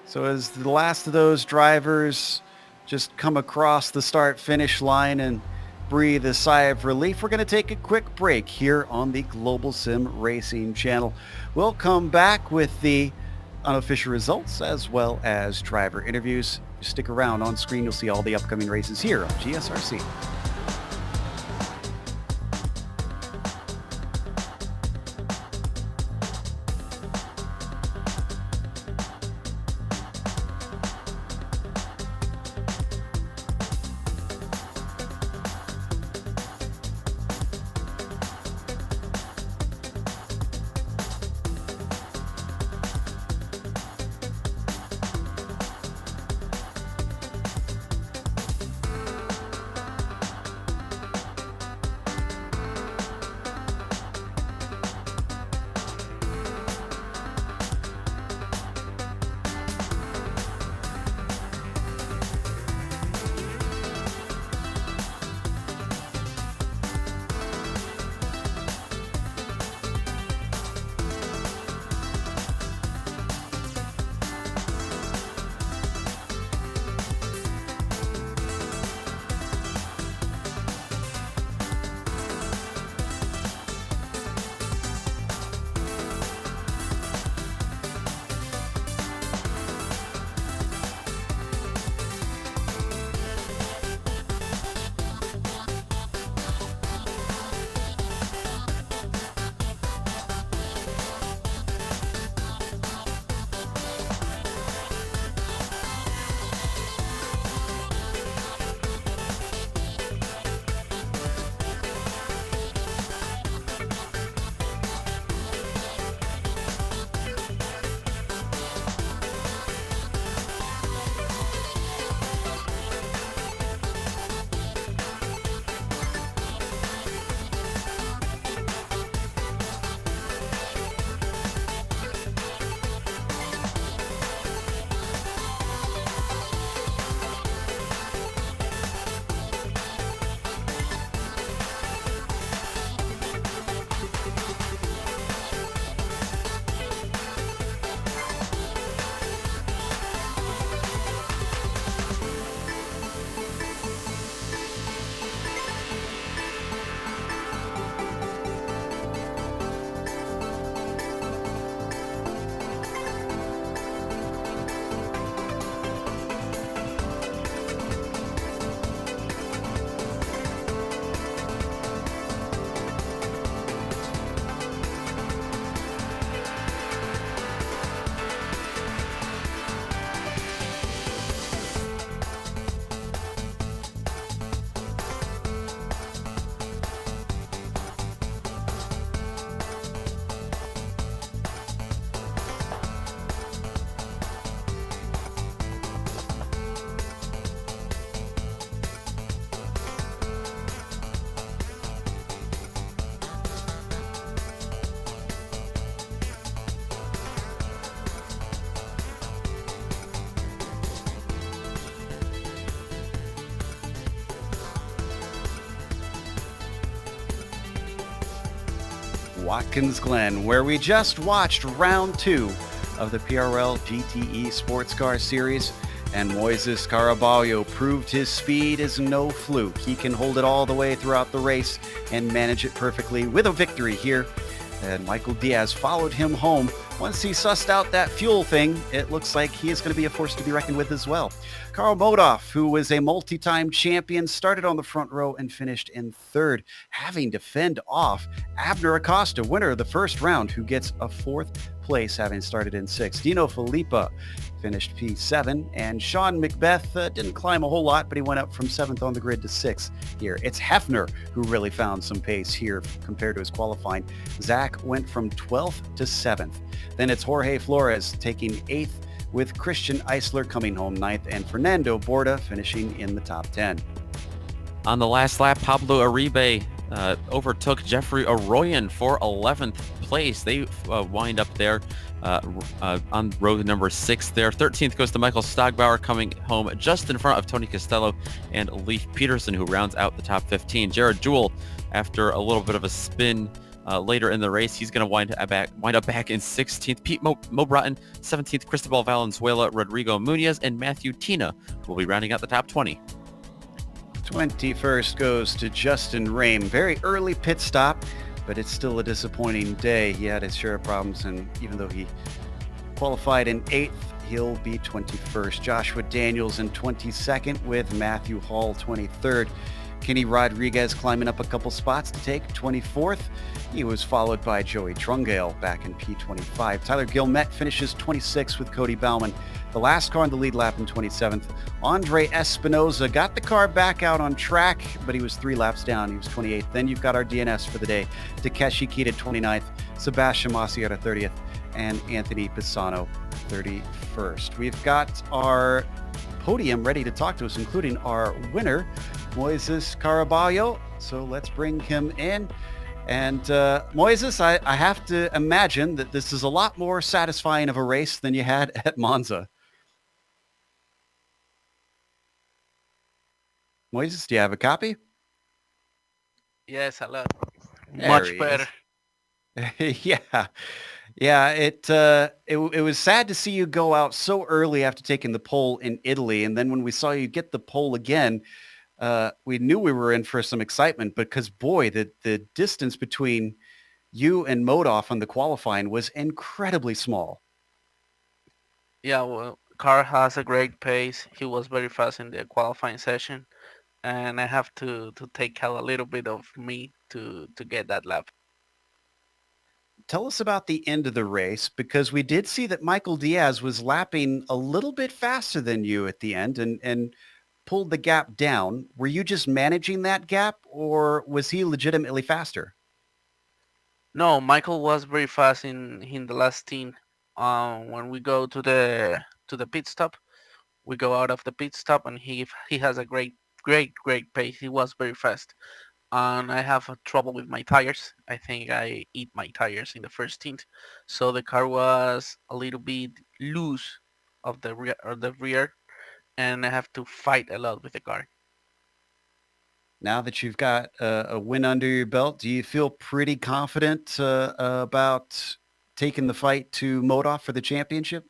So as the last of those drivers just come across the start-finish line and breathe a sigh of relief. We're going to take a quick break here on the Global Sim Racing Channel. We'll come back with the unofficial results as well as driver interviews. Stick around. On screen, you'll see all the upcoming races here on GSRC. Watkins Glen, where we just watched round 2 of the PRL GTE Sports Car Series, and Moises Caraballo proved his speed is no fluke. He can hold it all the way throughout the race and manage it perfectly with a victory here. And Michael Diaz followed him home. Once he sussed out that fuel thing, it looks like he is going to be a force to be reckoned with as well. Karl Modoff, who was a multi-time champion, started on the front row and finished in 3rd, having to fend off Abner Acosta, winner of the first round, who gets a 4th place, having started in 6th. Dino Filippa finished P7, and Sean Macbeth didn't climb a whole lot, but he went up from 7th on the grid to 6th here. It's Hefner who really found some pace here compared to his qualifying. Zach went from 12th to 7th. Then it's Jorge Flores taking 8th, with Christian Eisler coming home 9th, and Fernando Borda finishing in the top 10. On the last lap, Pablo Uribe overtook Jeffrey Arroyan for 11th place. They wind up there on row number 6 there. 13th goes to Michael Stogbauer, coming home just in front of Tony Costello and Leif Peterson, who rounds out the top 15. Jared Jewell, after a little bit of a spin later in the race. He's going to wind up back in 16th. Pete Mo Broughton, 17th. Cristobal Valenzuela, Rodrigo Munoz, and Matthew Tina will be rounding out the top 20. 21st goes to Justin Rame. Very early pit stop, but it's still a disappointing day. He had his share of problems, and even though he qualified in 8th, he'll be 21st. Joshua Daniels in 22nd with Matthew Hall 23rd. Kenny Rodriguez climbing up a couple spots to take 24th. He was followed by Joey Trungale back in P25. Tyler Gilmet finishes 26th with Cody Bauman. The last car on the lead lap in 27th. Andre Espinoza got the car back out on track, but he was 3 laps down. He was 28th. Then you've got our DNS for the day. Takeshi Kita 29th, Sebastian Masiata 30th, and Anthony Pisano 31st. We've got our podium ready to talk to us, including our winner, Moises Caraballo. So let's bring him in. And Moises, I have to imagine that this is a lot more satisfying of a race than you had at Monza. Moises, do you have a copy? Yes, a lot. There Much better. Yeah. Yeah, it was sad to see you go out so early after taking the pole in Italy. And then when we saw you get the pole again, we knew we were in for some excitement, because boy, the distance between you and Modoff on the qualifying was incredibly small. Yeah, well, car has a great pace. He was very fast in the qualifying session, and I have to take out a little bit of me to get that lap. Tell us about the end of the race, because we did see that Michael Diaz was lapping a little bit faster than you at the end and pulled the gap down. Were you just managing that gap, or was he legitimately faster? No, Michael was very fast in the last stint. When we go to the pit stop, we go out of the pit stop, and he has a great pace. He was very fast. And I have a trouble with my tires. I think I eat my tires in the first stint, so the car was a little bit loose of the rear, and I have to fight a lot with the car. Now that you've got a win under your belt, do you feel pretty confident about taking the fight to Modoff for the championship?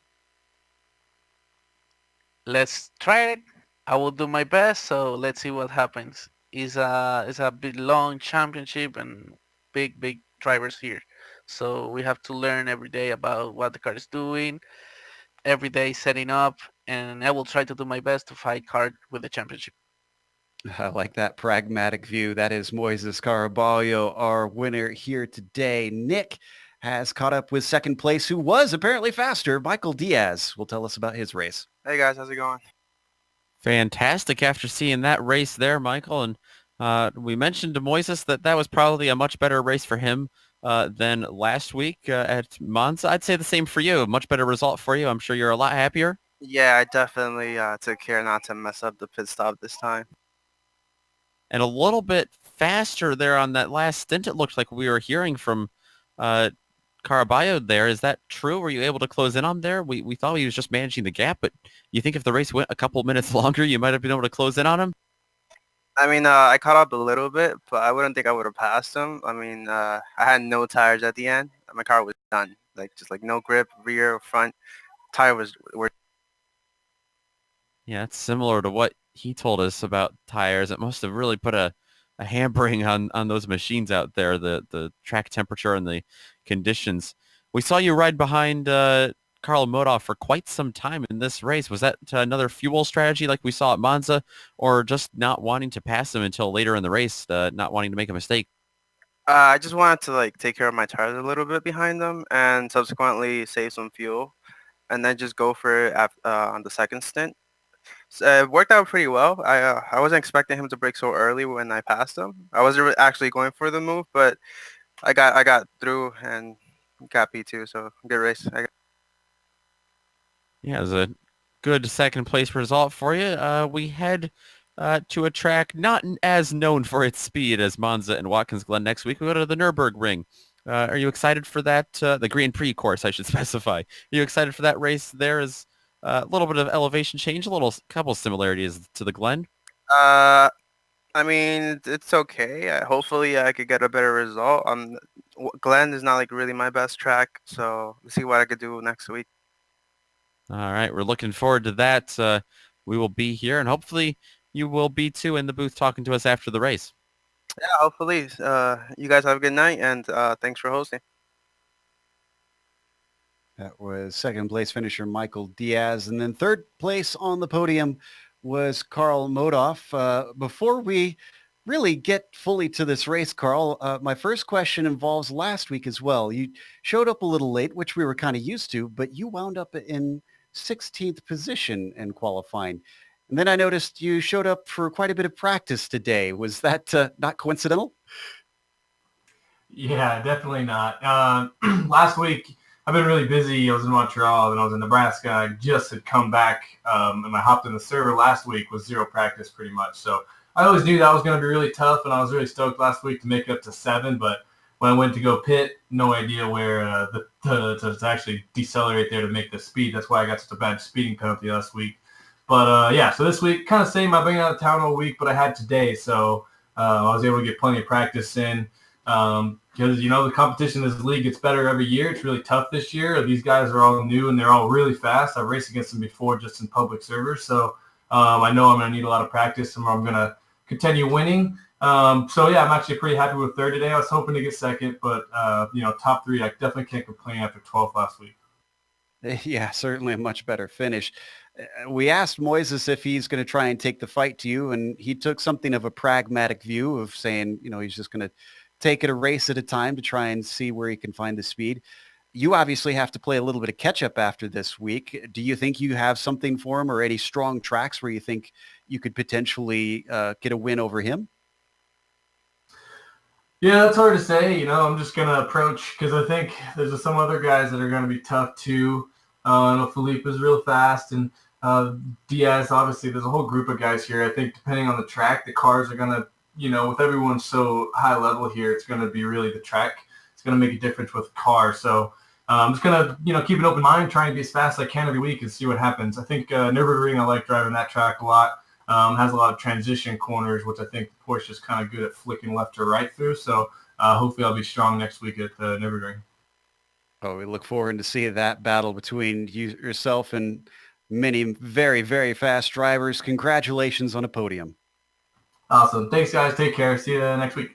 Let's try it. I will do my best. So let's see what happens. It's a big long championship and big drivers here. So we have to learn every day about what the car is doing, every day setting up, and I will try to do my best to fight hard with the championship. I like that pragmatic view. That is Moises Caraballo, our winner here today. Nick has caught up with second place, who was apparently faster. Michael Diaz will tell us about his race. Hey guys, how's it going? Fantastic after seeing that race there, Michael. And we mentioned to Moises that was probably a much better race for him than last week at Monza. I'd say the same for you. A much better result for you. I'm sure you're a lot happier. Yeah, I definitely took care not to mess up the pit stop this time. And a little bit faster there on that last stint, it looked like we were hearing from Caraballo there. Is that true? Were you able to close in on there? We thought he was just managing the gap, but you think if the race went a couple minutes longer, you might have been able to close in on him? I mean, I caught up a little bit, but I wouldn't think I would have passed him. I mean, I had no tires at the end. My car was done. Just no grip, rear, front. Tire were. Yeah, it's similar to what he told us about tires. It must have really put a hampering on those machines out there, the track temperature and the conditions. We saw you ride behind Carl Modoff for quite some time in this race. Was that another fuel strategy like we saw at Monza, or just not wanting to pass him until later in the race, not wanting to make a mistake? I just wanted to take care of my tires a little bit behind them, and subsequently save some fuel, and then just go for it on the second stint. So it worked out pretty well. I wasn't expecting him to break so early when I passed him. I wasn't actually going for the move, but I got through and got P2. So good race. Yeah, it was a good second place result for you. We head to a track not as known for its speed as Monza and Watkins Glen next week. We go to the Nürburgring. Are you excited for that? The Grand Prix course, I should specify. Are you excited for that race? There is a little bit of elevation change, couple similarities to the Glen. I mean, it's okay. Hopefully, I could get a better result. Glen is not like really my best track, so let's see what I could do next week. All right, we're looking forward to that. We will be here, and hopefully you will be too in the booth talking to us after the race. Yeah, hopefully. You guys have a good night, and thanks for hosting. That was second place finisher Michael Diaz. And then third place on the podium was Carl Modoff. Before we really get fully to this race, Carl, my first question involves last week as well. You showed up a little late, which we were kind of used to, but you wound up in 16th position in qualifying. And then I noticed you showed up for quite a bit of practice today. Was that not coincidental? Yeah, definitely not. Last week, I've been really busy. I was in Montreal, then I was in Nebraska. I just had come back, and I hopped in the server last week with zero practice pretty much. So I always knew that was going to be really tough, and I was really stoked last week to make it up to 7. But when I went to go pit, no idea where to actually decelerate there to make the speed. That's why I got such a bad speeding penalty last week. But yeah, so this week, kind of same. I've been out of town all week, but I had today, so I was able to get plenty of practice in. Because, the competition in this league gets better every year. It's really tough this year. These guys are all new, and they're all really fast. I've raced against them before just in public servers. So I know I'm going to need a lot of practice, and I'm going to continue winning. So, yeah, I'm actually pretty happy with third today. I was hoping to get second, but, top 3, I definitely can't complain after 12th last week. Yeah, certainly a much better finish. We asked Moises if he's going to try and take the fight to you, and he took something of a pragmatic view of saying, he's just going to take it a race at a time to try and see where he can find the speed. You obviously have to play a little bit of catch up after this week. Do you think you have something for him or any strong tracks where you think you could potentially get a win over him? Yeah, that's hard to say. I'm just going to approach because I think there's some other guys that are going to be tough too. I know Felipe is real fast, and Diaz, obviously, there's a whole group of guys here. I think depending on the track, the cars are going to, with everyone so high level here, it's going to be really the track. It's going to make a difference with the car. So I'm just going to, keep an open mind, trying to be as fast as I can every week and see what happens. I think Nürburgring, I like driving that track a lot. Has a lot of transition corners, which I think Porsche is kind of good at flicking left or right through. So hopefully I'll be strong next week at Nürburgring. Oh, we look forward to seeing that battle between yourself and many very, very fast drivers. Congratulations on a podium. Awesome. Thanks, guys. Take care. See you next week.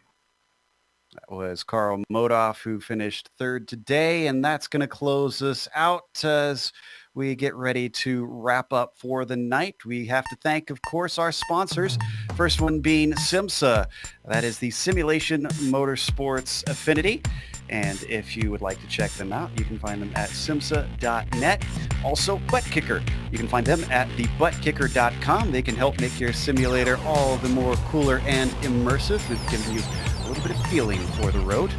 That was Carl Modoff, who finished third today, and that's going to close us out as we get ready to wrap up for the night. We have to thank, of course, our sponsors. First one being SimMSA. That is the Simulation Motorsports Affinity. And if you would like to check them out, you can find them at SIMMSA.net. Also, ButtKicker. You can find them at thebuttkicker.com. They can help make your simulator all the more cooler and immersive. They've given you a little bit of feeling for the road.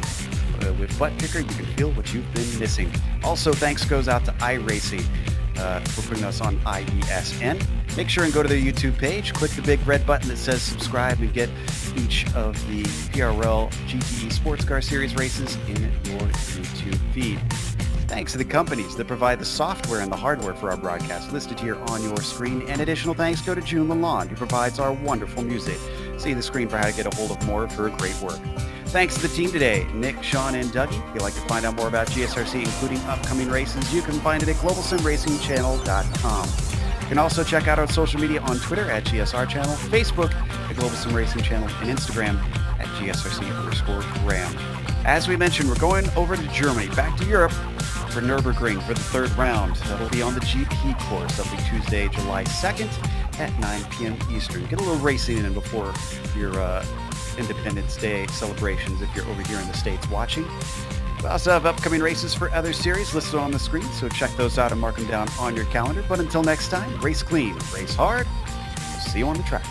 With ButtKicker, you can feel what you've been missing. Also, thanks goes out to iRacing for putting us on IESN. Make sure and go to their YouTube page, click the big red button that says subscribe, and get each of the PRL GTE Sports Car Series races in your YouTube feed. Thanks to the companies that provide the software and the hardware for our broadcast listed here on your screen. And additional thanks go to June Lalonde, who provides our wonderful music. See the screen for how to get a hold of more of her great work. Thanks to the team today, Nick, Sean, and Dougie. If you'd like to find out more about GSRC, including upcoming races, you can find it at globalsimracingchannel.com. You can also check out our social media on Twitter at GSR Channel, Facebook at Global SimRacing Channel, and Instagram at GSRC_Graham. As we mentioned, we're going over to Germany, back to Europe, for Nürburgring for the third round. That'll be on the GTE course. That'll be Tuesday, July 2nd at 9 p.m. Eastern. Get a little racing in before your Independence Day celebrations if you're over here in the States watching. We also have upcoming races for other series listed on the screen, so check those out and mark them down on your calendar. But until next time, race clean, race hard. We'll see you on the track.